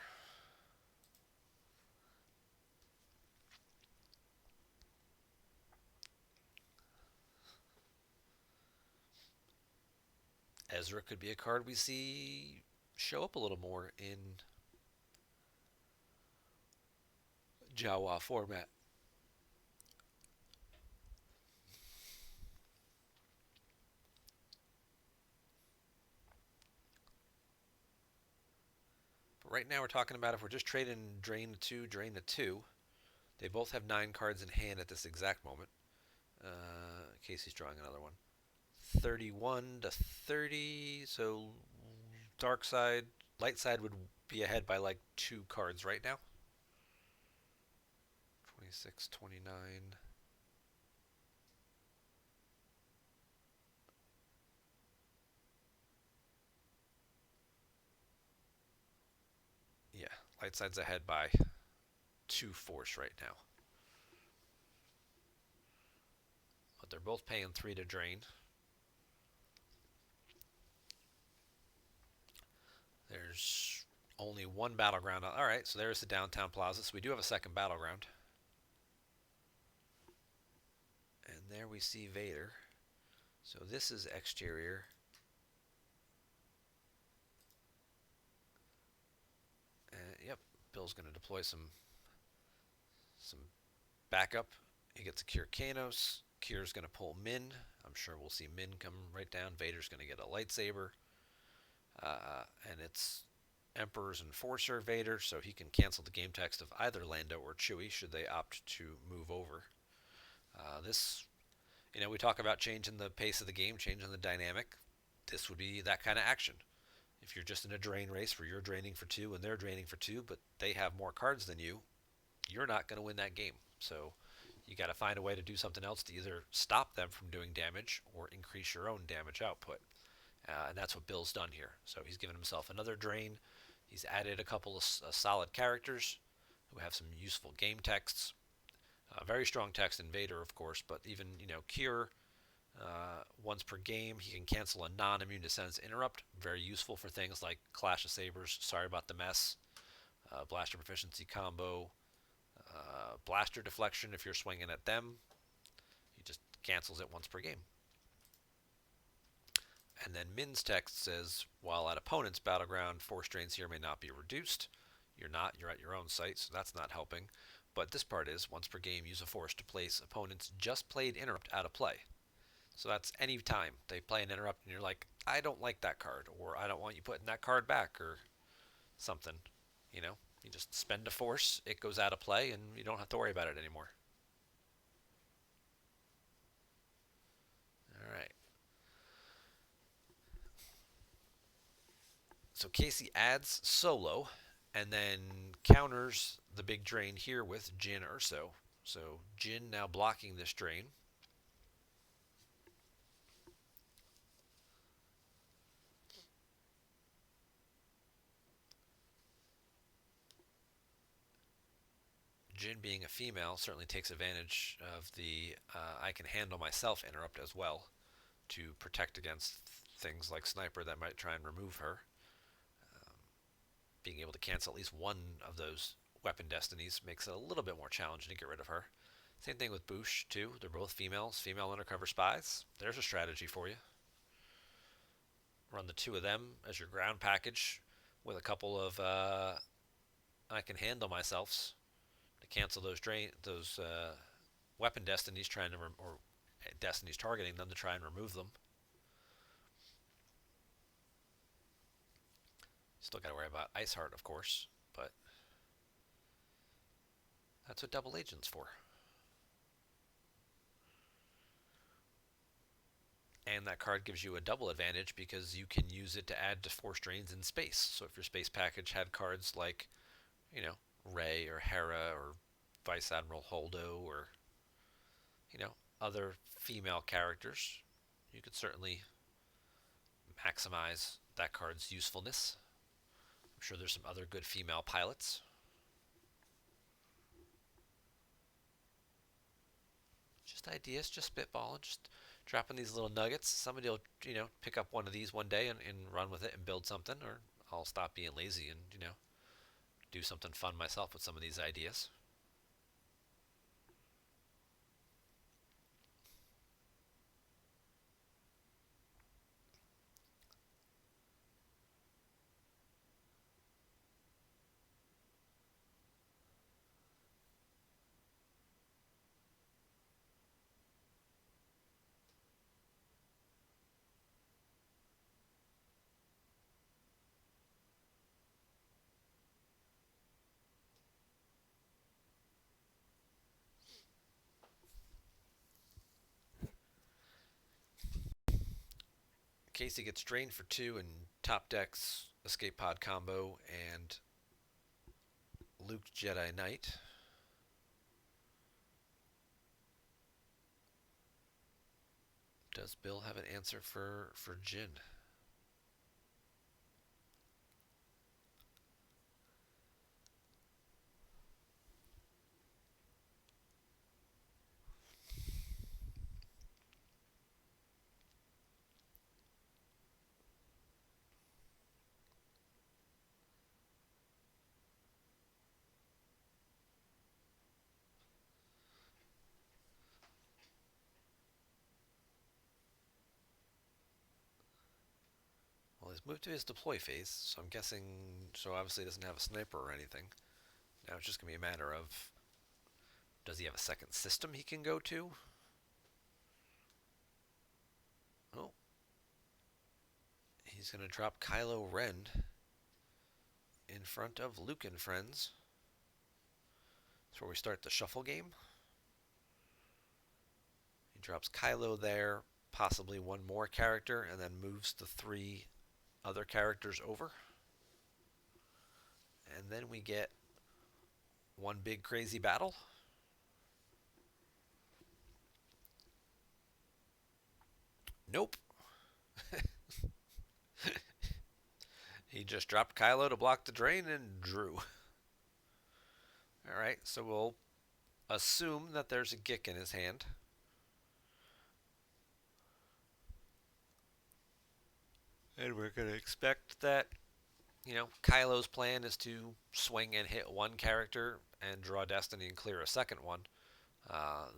Ezra could be a card we see show up a little more in Jawa format. But right now we're talking about if we're just trading drain to 2, drain to 2. They both have 9 cards in hand at this exact moment. Casey's drawing another one. 31 to 30, so dark side, light side would be ahead by like 2 cards right now. 26, 29. Yeah, light side's ahead by 2 force right now. But they're both paying 3 to drain. There's only one battleground. All right, so there's the downtown plaza. So we do have a second battleground. And there we see Vader. So this is exterior. Yep, Bill's going to deploy some backup. He gets a Cure Kanos. Cure's going to pull Min. I'm sure we'll see Min come right down. Vader's going to get a lightsaber. And it's Emperor's Enforcer Vader, so he can cancel the game text of either Lando or Chewie should they opt to move over. This, we talk about changing the pace of the game, changing the dynamic. This would be that kind of action. If you're just in a drain race where you're draining for 2 and they're draining for 2, but they have more cards than you, you're not going to win that game. So you got to find a way to do something else to either stop them from doing damage or increase your own damage output. And that's what Bill's done here. So he's given himself another drain. He's added a couple of solid characters who have some useful game texts. Very strong text in Vader, of course, but even, Cure, once per game, he can cancel a non-immune to sense interrupt. Very useful for things like Clash of Sabers, Sorry About the Mess, Blaster Proficiency combo, Blaster Deflection if you're swinging at them. He just cancels it once per game. And then Min's text says, while at opponent's battleground, force drains here may not be reduced. You're not, you're at your own site, so that's not helping. But this part is, once per game, use a force to place opponent's just played interrupt out of play. So that's any time they play an interrupt and you're like, I don't like that card, or I don't want you putting that card back, or something. You just spend a force, it goes out of play, and you don't have to worry about it anymore. All right. So Casey adds Solo, and then counters the big drain here with Jin Urso. So Jin now blocking this drain. Jin being a female certainly takes advantage of the I can handle myself interrupt as well to protect against things like Sniper that might try and remove her. Being able to cancel at least one of those weapon destinies makes it a little bit more challenging to get rid of her. Same thing with Boosh, too. They're both females, female undercover spies. There's a strategy for you. Run the 2 of them as your ground package with a couple of I can handle myself to cancel those weapon destinies trying to or destinies targeting them to try and remove them. Still got to worry about Iceheart, of course, but that's what double agent's for. And that card gives you a double advantage because you can use it to add to force drains in space. So if your space package had cards like, Rey or Hera or Vice Admiral Holdo or, other female characters, you could certainly maximize that card's usefulness. I'm sure there's some other good female pilots. Just ideas, just spitballing, just dropping these little nuggets. Somebody will, pick up one of these one day and run with it and build something, or I'll stop being lazy and, do something fun myself with some of these ideas. Casey gets drained for 2 and top decks escape pod combo and Luke Jedi Knight. Does Bill have an answer for Jin? Well, he's moved to his deploy phase, so I'm guessing. So obviously, he doesn't have a sniper or anything. Now it's just gonna be a matter of, does he have a second system he can go to? Oh, he's gonna drop Kylo Ren in front of Luke and friends. That's where we start the shuffle game. He drops Kylo there, possibly one more character, and then moves the three other characters over. And then we get one big crazy battle. Nope. He just dropped Kylo to block the drain and drew. Alright, so we'll assume that there's a Gick in his hand. And we're going to expect that, Kylo's plan is to swing and hit one character and draw Destiny and clear a second one,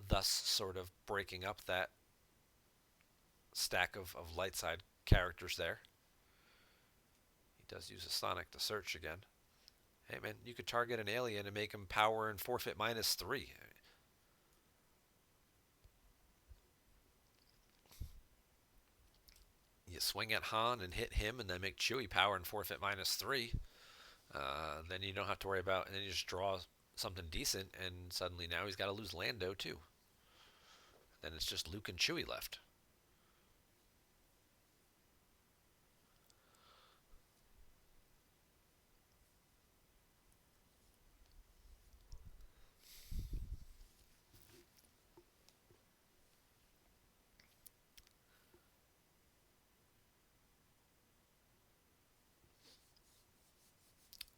thus sort of breaking up that stack of light side characters there. He does use a Sonic to search again. Hey man, you could target an alien and make him power and forfeit -3. You swing at Han and hit him and then make Chewie power and forfeit -3. Then you don't have to worry about, and then you just draw something decent, and suddenly now he's got to lose Lando too. Then it's just Luke and Chewie left.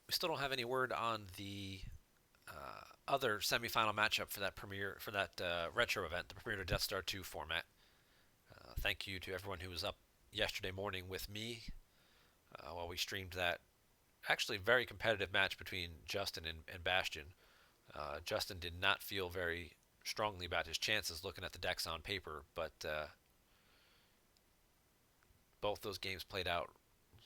We still don't have any word on the other semifinal matchup for that premiere, for that retro event, the Premiere to Death Star 2 format. Thank you to everyone who was up yesterday morning with me while we streamed that actually very competitive match between Justin and Bastion. Justin did not feel very strongly about his chances looking at the decks on paper, but both those games played out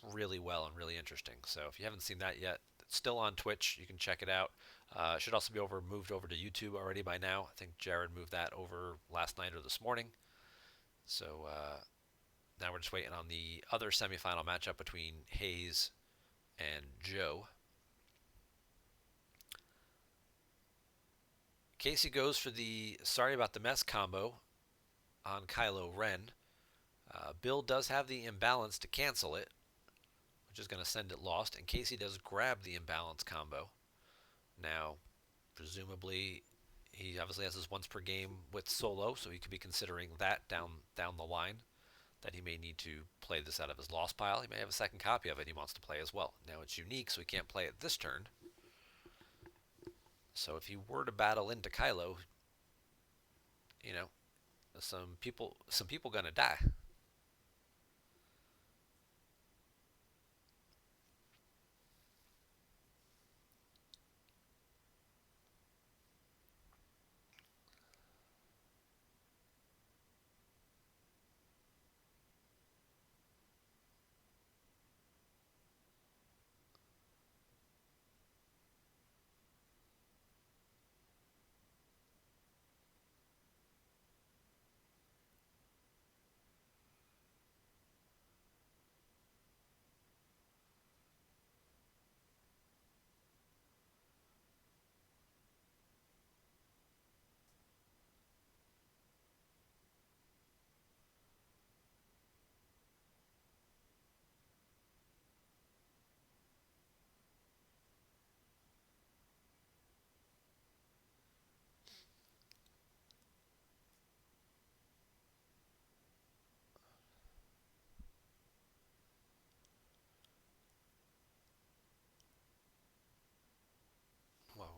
really well and really interesting. So if you haven't seen that yet, it's still on Twitch. You can check it out. It should also be moved over to YouTube already by now. I think Jared moved that over last night or this morning. So now we're just waiting on the other semifinal matchup between Hayes and Joe. Casey goes for the sorry about the mess combo on Kylo Ren. Bill does have the imbalance to cancel it, which is going to send it lost, and Casey does grab the imbalance combo. Now, presumably, he obviously has his once per game with solo, so he could be considering that down the line, that he may need to play this out of his lost pile. He may have a second copy of it he wants to play as well. Now it's unique, so he can't play it this turn. So if he were to battle into Kylo, you know, some people gonna die.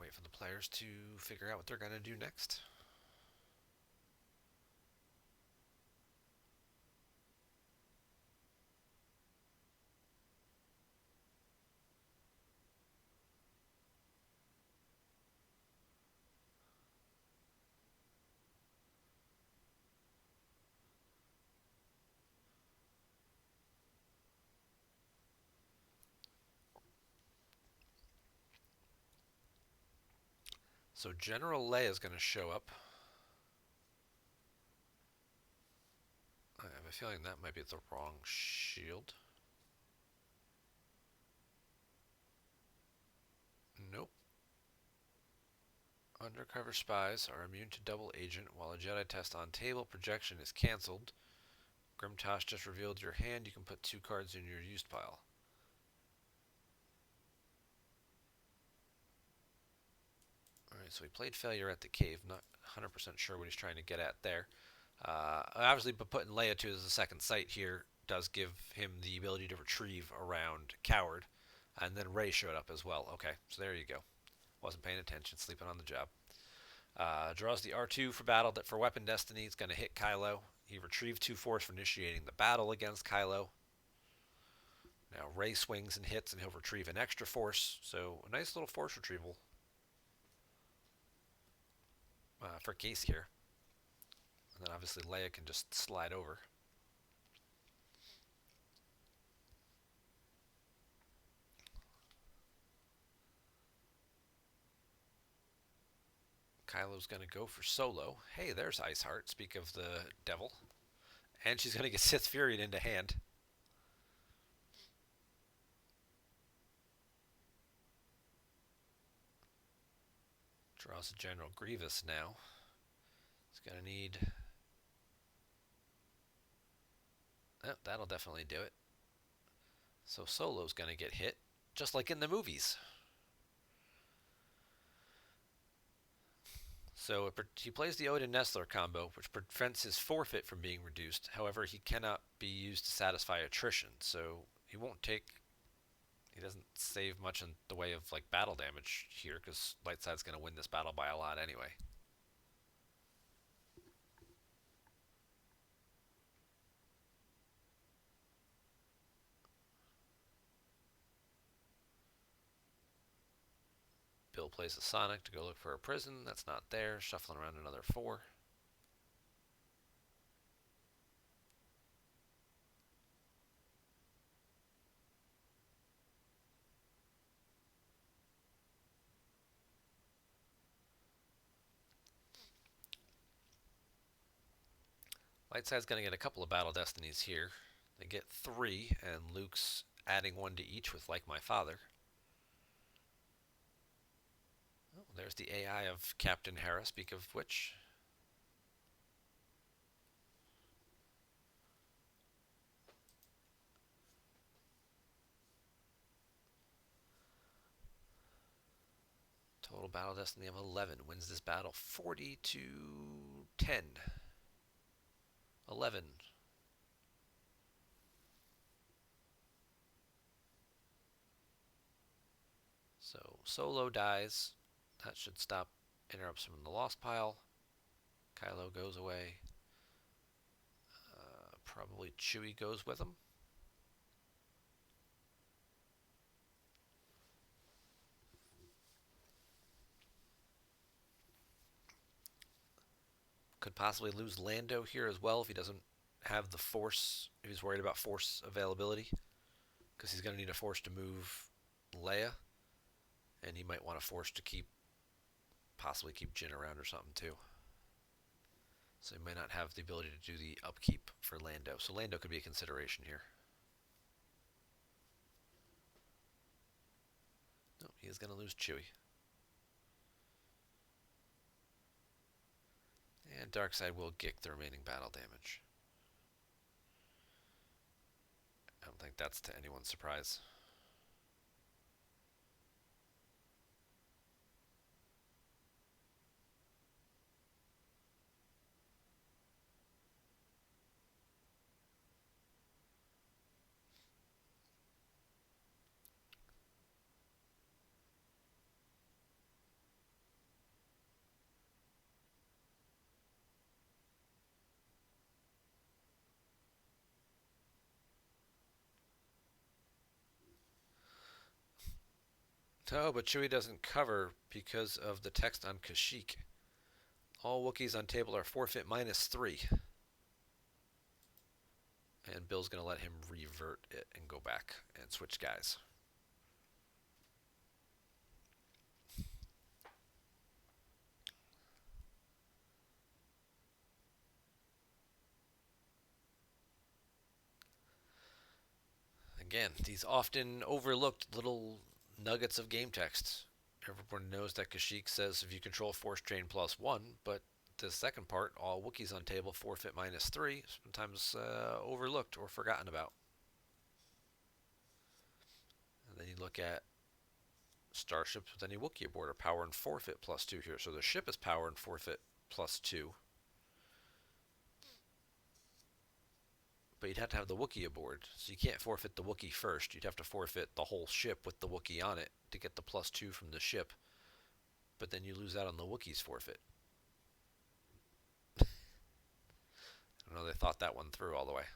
wait for the players to figure out what they're going to do next. So General Leia is going to show up. I have a feeling that might be the wrong shield. Nope. Undercover spies are immune to double agent while a Jedi test on table projection is cancelled. Grimtosh just revealed your hand. You can put 2 cards in your used pile. Alright, so he played failure at the cave. Not 100% sure what he's trying to get at there. Obviously, but putting Leia to as a second sight here does give him the ability to retrieve around Coward. And then Rey showed up as well. Okay, so there you go. Wasn't paying attention, sleeping on the job. Draws the R2 for battle for weapon destiny. It's going to hit Kylo. He retrieved 2 force for initiating the battle against Kylo. Now Rey swings and hits, and he'll retrieve an extra force. So a nice little force retrieval for Case here. And then obviously Leia can just slide over. Kylo's going to go for Solo. Hey, there's Iceheart. Speak of the devil. And she's going to get Sith Fury into hand. Draws a General Grievous now. He's going to need... Oh, that'll definitely do it. So Solo's going to get hit, just like in the movies. So he plays the Odin Nestler combo, which prevents his forfeit from being reduced. However, he cannot be used to satisfy attrition, so he won't take... He doesn't save much in the way of like battle damage here, because Lightside's going to win this battle by a lot anyway. Bill plays a Sonic to go look for a prison. That's not there. Shuffling around another 4. Lightside's going to get a couple of Battle Destinies here. They get 3, and Luke's adding 1 to each with Like My Father. Oh, there's the AI of Captain Hera, speak of which. Total battle destiny of 11. Wins this battle 40 to 10. 11. So Solo dies. That should stop interrupts from the lost pile. Kylo goes away. Probably Chewie goes with him. Could possibly lose Lando here as well if he doesn't have the force, if he's worried about force availability. Because he's going to need a force to move Leia. And he might want a force to possibly keep Jyn around or something too. So he may not have the ability to do the upkeep for Lando. So Lando could be a consideration here. No, he is going to lose Chewie. And Darkseid will gick the remaining battle damage. I don't think that's to anyone's surprise. Oh, but Chewie doesn't cover because of the text on Kashyyyk. All Wookiees on table are forfeit -3. And Bill's going to let him revert it and go back and switch guys. Again, these often overlooked little nuggets of game text. Everyone knows that Kashyyyk says if you control force train +1, but the second part, all Wookiees on table forfeit -3, sometimes overlooked or forgotten about. And then you look at starships with any Wookiee aboard are power and forfeit +2 here. So the ship is power and forfeit +2. But you'd have to have the Wookiee aboard. So you can't forfeit the Wookiee first. You'd have to forfeit the whole ship with the Wookiee on it to get the +2 from the ship. But then you lose out on the Wookiee's forfeit. I don't know, they thought that one through all the way.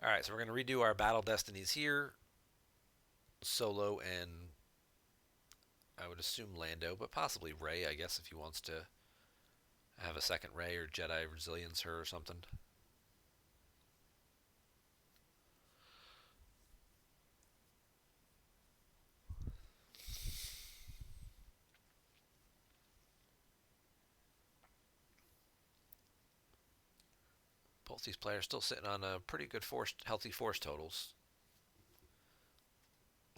Alright, so we're going to redo our battle destinies here. Solo and I would assume Lando, but possibly Rey, I guess, if he wants to have a second Rey or Jedi resilience her or something. Both these players still sitting on a pretty good healthy force totals.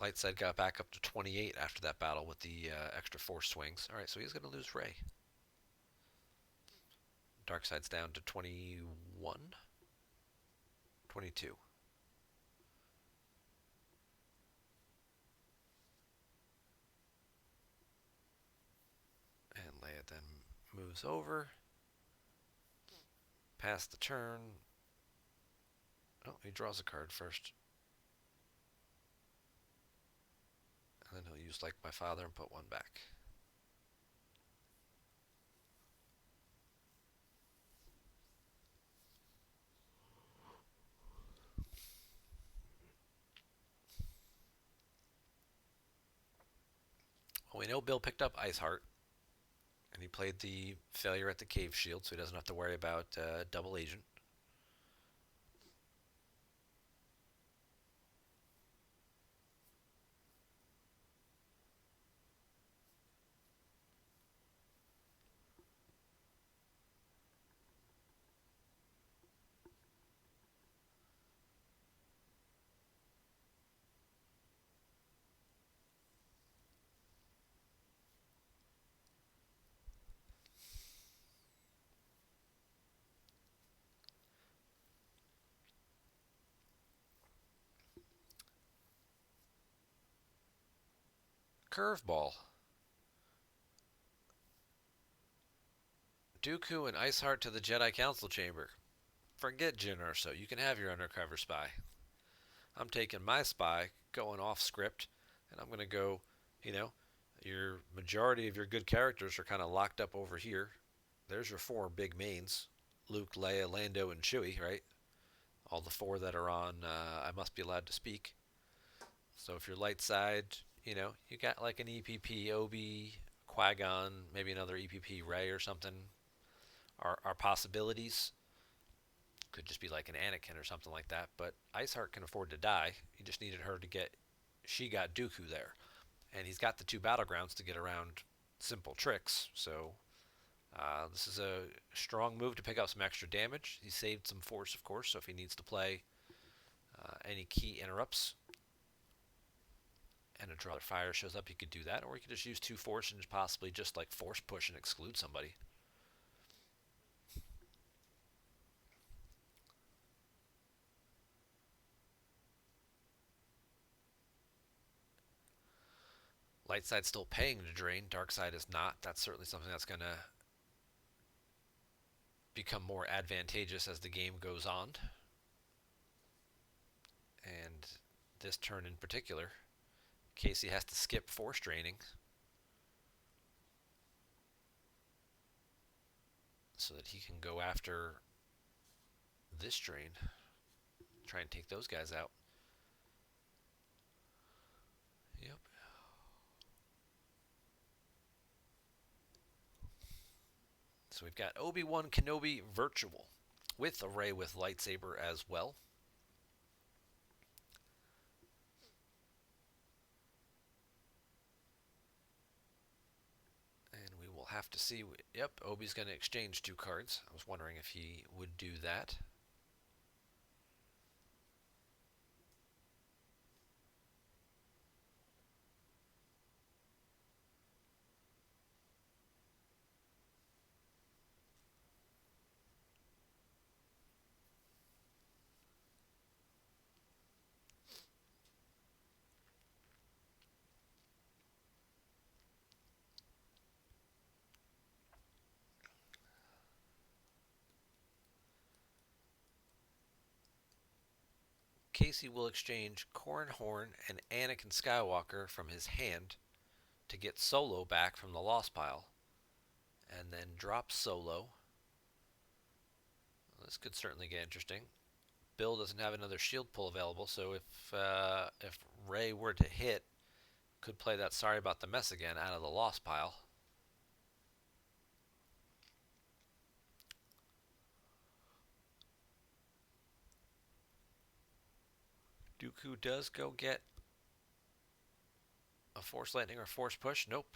Lightside got back up to 28 after that battle with the extra force swings. Alright, so he's going to lose Rey. Darkside's down to 21? 22. And Leia then moves over. Past the turn. Oh, he draws a card first. And then he'll use Like My Father and put one back. Well, we know Bill picked up Ice Heart. And he played the failure at the cave shield, so he doesn't have to worry about double agent. Curveball. Dooku and Iceheart to the Jedi Council chamber. Forget Jyn Erso. You can have your undercover spy. I'm taking my spy, going off script, and I'm going to go, you know, your majority of your good characters are kind of locked up over here. There's your four big mains. Luke, Leia, Lando, and Chewie, right? All the four that are on I Must Be Allowed to Speak. So if you're light side, you got like an EPP Obi, Qui-Gon, maybe another EPP Rey or something are possibilities. Could just be like an Anakin or something like that. But Iceheart can afford to die. He just needed her to get. She got Dooku there, and he's got the two battlegrounds to get around simple tricks. So this is a strong move to pick up some extra damage. He saved some force, of course. So if he needs to play any key interrupts, and a draw fire shows up, you could do that, or you could just use 2 force and possibly just like force push and exclude somebody. Light side's still paying to drain, dark side is not. That's certainly something that's going to become more advantageous as the game goes on. And this turn in particular, Casey has to skip force draining so that he can go after this drain, try and take those guys out. So we've got Obi-Wan Kenobi Virtual with a Rey with lightsaber as well. And we will have to see. Yep, Obi's going to exchange 2 cards. I was wondering if he would do that. Casey will exchange Corran Horn and Anakin Skywalker from his hand to get Solo back from the lost pile, and then drop Solo. Well, this could certainly get interesting. Bill doesn't have another shield pull available, so if Rey were to hit, could play that sorry about the mess again out of the lost pile. Dooku does go get a Force Lightning or Force Push. Nope.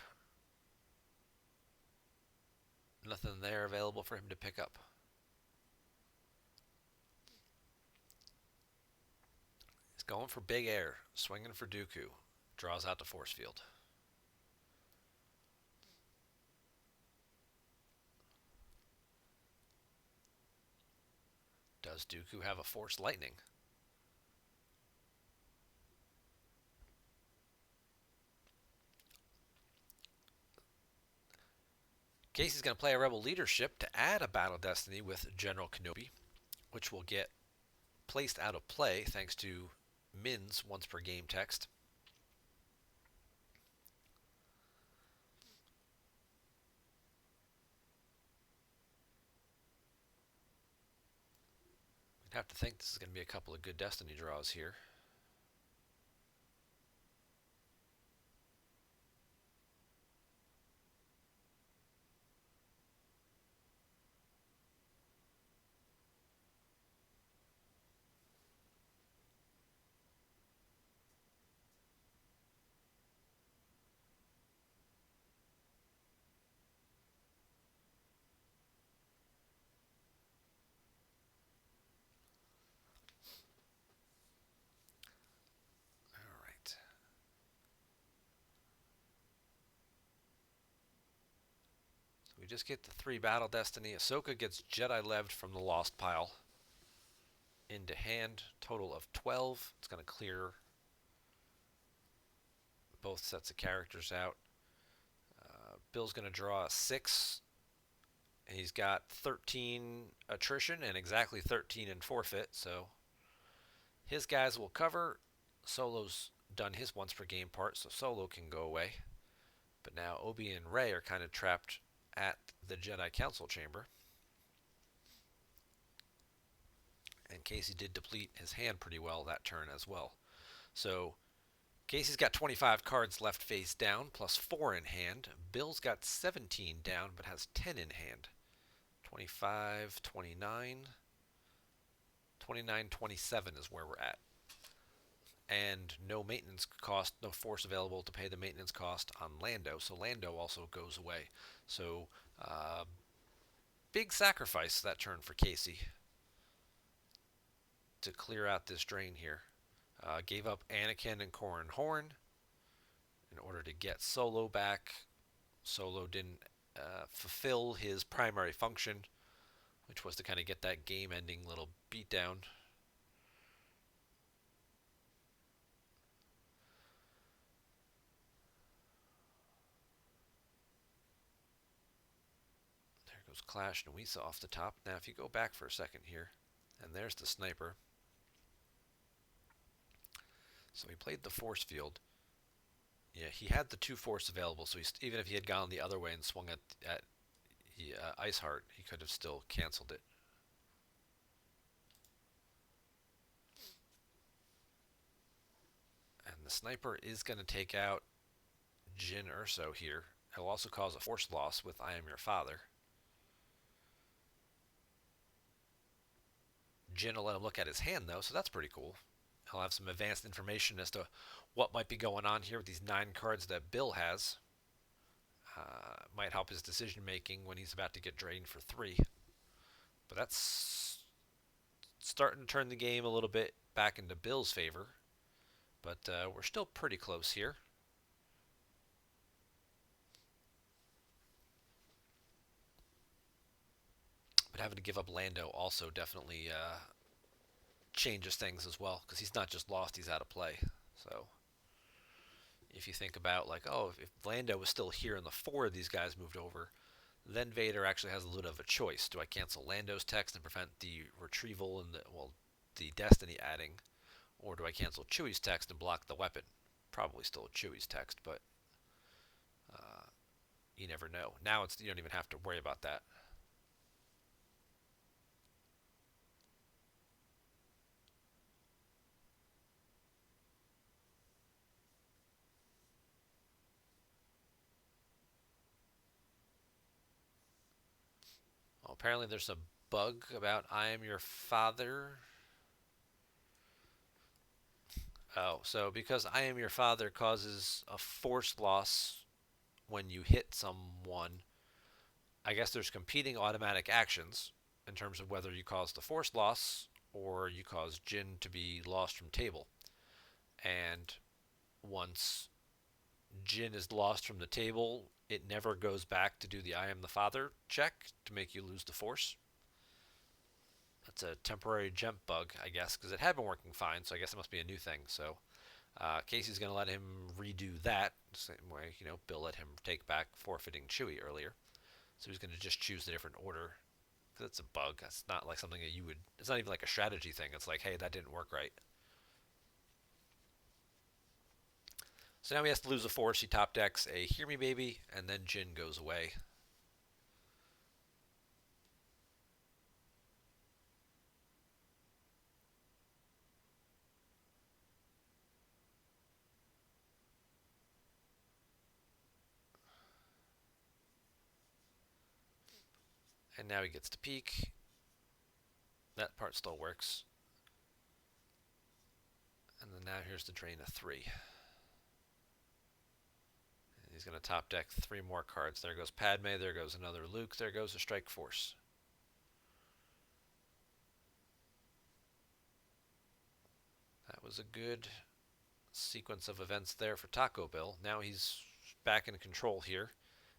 Nothing there available for him to pick up. He's going for big air, swinging for Dooku. Draws out the force field. Does Dooku have a Force Lightning? Casey's going to play a Rebel Leadership to add a Battle Destiny with General Kenobi, which will get placed out of play thanks to Min's once per game text. We'd have to think this is going to be a couple of good Destiny draws here. All right. So we just get the 3 Battle Destiny. Ahsoka gets Jedi Leved from the Lost Pile into hand. Total of 12. It's going to clear both sets of characters out. Bill's going to draw a 6. He's got 13 attrition and exactly 13 in forfeit, so his guys will cover. Solo's done his once per game part, so Solo can go away. But now Obi and Rey are kind of trapped at the Jedi Council chamber. And Casey did deplete his hand pretty well that turn as well. So Casey's got 25 cards left face down, plus 4 in hand. Bill's got 17 down, but has 10 in hand. 25, 29, 29, 27 is where we're at. And no maintenance cost, no force available to pay the maintenance cost on Lando, so Lando also goes away. So, big sacrifice that turn for Casey to clear out this drain here. Gave up Anakin and Corran Horn in order to get Solo back. Solo didn't fulfill his primary function, which was to kind of get that game-ending little beatdown. There goes Clash and Nuisa off the top. Now, if you go back for a second here, and there's the sniper. So he played the force field. Yeah, he had the 2 force available, so even if he had gone the other way and swung at Ice Heart, he could have still canceled it. And the sniper is going to take out Jyn Erso here. He'll also cause a force loss with I Am Your Father. Jin will let him look at his hand, though, so that's pretty cool. He'll have some advanced information as to what might be going on here with these 9 cards that Bill has. Might help his decision making when he's about to get drained for 3. But that's starting to turn the game a little bit back into Bill's favor. But we're still pretty close here. But having to give up Lando also definitely changes things as well, because he's not just lost, he's out of play. So if you think about, like, oh, if Lando was still here and the 4 of these guys moved over, then Vader actually has a little bit of a choice. Do I cancel Lando's text and prevent the retrieval and the destiny adding, or do I cancel Chewie's text and block the weapon? Probably still Chewie's text, but uh, you never know. Now you don't even have to worry about that. Well, apparently there's a bug about I am your father. Oh, so because I am your father causes a force loss when you hit someone, I guess there's competing automatic actions in terms of whether you cause the force loss or you cause Jin to be lost from table. And once Jin is lost from the table, it never goes back to do the I am the father check to make you lose the force. That's a temporary GEMP bug, I guess, because it had been working fine, so I guess it must be a new thing. So Casey's going to let him redo that, same way, Bill let him take back forfeiting Chewie earlier. So he's going to just choose a different order. Because it's a bug. It's not like something that you would. It's not even like a strategy thing. It's like, hey, that didn't work right. So now he has to lose a force. He top decks a Hear Me Baby, and then Jin goes away. And now he gets to peek. That part still works. And then now here's the drain of 3. And he's going to top deck 3 more cards. There goes Padme. There goes another Luke. There goes a Strike Force. That was a good sequence of events there for Taco Bill. Now he's back in control here.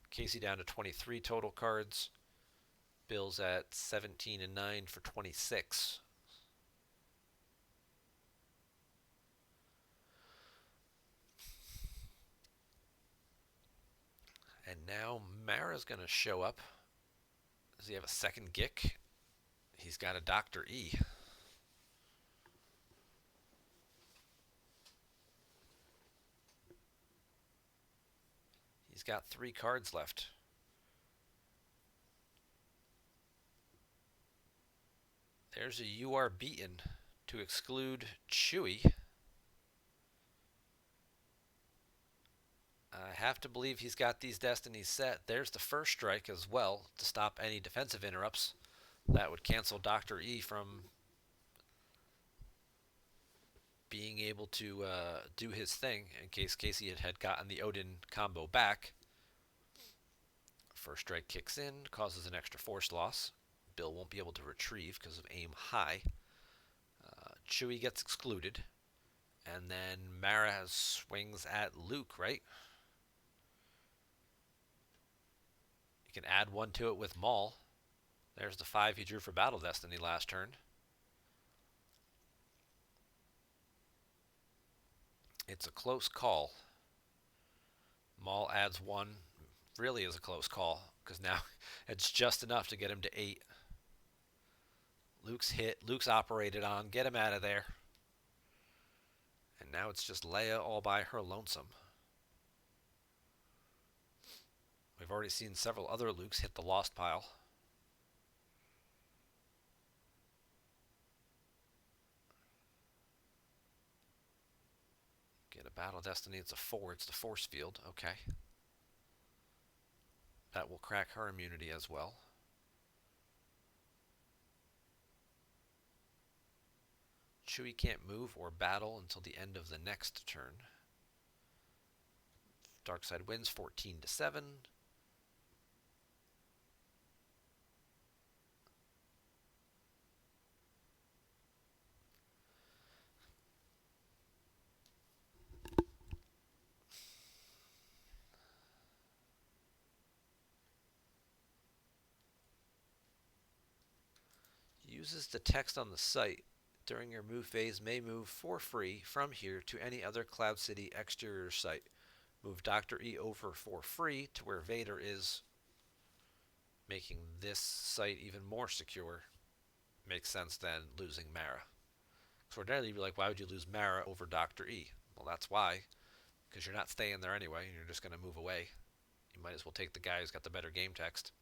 Casey down to 23 total cards. Bill's at 17 and 9 for 26. And now Mara's going to show up. Does he have a second Gick? He's got a Dr. E. He's got 3 cards left. There's a You Are Beaten to exclude Chewie. I have to believe he's got these destinies set. There's the first strike as well to stop any defensive interrupts. That would cancel Dr. E from being able to do his thing in case Casey had gotten the Odin combo back. First strike kicks in, causes an extra force loss. Bill won't be able to retrieve because of aim high. Chewie gets excluded. And then Mara swings at Luke, right? You can add 1 to it with Maul. There's the 5 he drew for Battle Destiny last turn. It's a close call. Maul adds 1. Really is a close call because now it's just enough to get him to 8. Luke's hit. Luke's operated on. Get him out of there. And now it's just Leia all by her lonesome. We've already seen several other Lukes hit the Lost pile. Get a Battle Destiny. It's a 4. It's the Force Field. Okay. That will crack her immunity as well. Chewie can't move or battle until the end of the next turn. Dark side wins 14 to 7. Uses the text on the site during your move phase may move for free from here to any other Cloud City exterior site. Move Dr. E over for free to where Vader is, making this site even more secure. Makes sense than losing Mara. So ordinarily you'd be like, why would you lose Mara over Dr. E? Well, that's why. Because you're not staying there anyway, and you're just going to move away. You might as well take the guy who's got the better game text.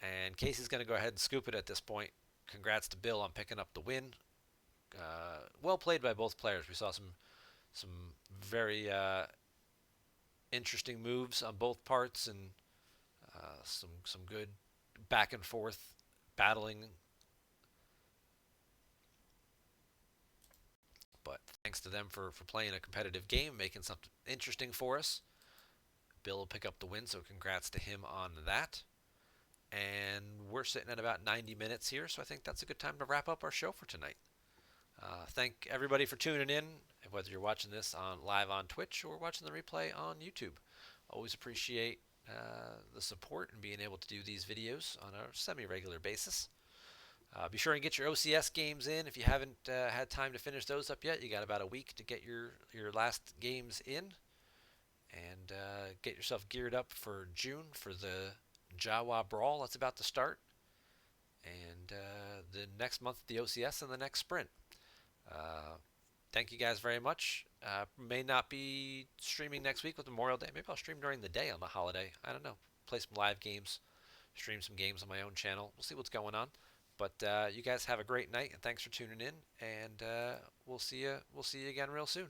And Casey's going to go ahead and scoop it at this point. Congrats to Bill on picking up the win. Well played by both players. We saw some very interesting moves on both parts, and some good back and forth battling. But thanks to them for playing a competitive game, making something interesting for us. Bill will pick up the win, so congrats to him on that. And we're sitting at about 90 minutes here, so I think that's a good time to wrap up our show for tonight. Thank everybody for tuning in, whether you're watching this live on Twitch or watching the replay on YouTube. Always appreciate the support and being able to do these videos on a semi-regular basis. Be sure and get your OCS games in. If you haven't had time to finish those up yet, you got about a week to get your last games in. And get yourself geared up for June for the Jawa Brawl that's about to start. And the next month, the OCS, and the next sprint. Thank you guys very much. May not be streaming next week with Memorial Day. Maybe I'll stream during the day on the holiday. I don't know. Play some live games, stream some games on my own channel. We'll see what's going on. But you guys have a great night, and thanks for tuning in. And we'll see you again real soon.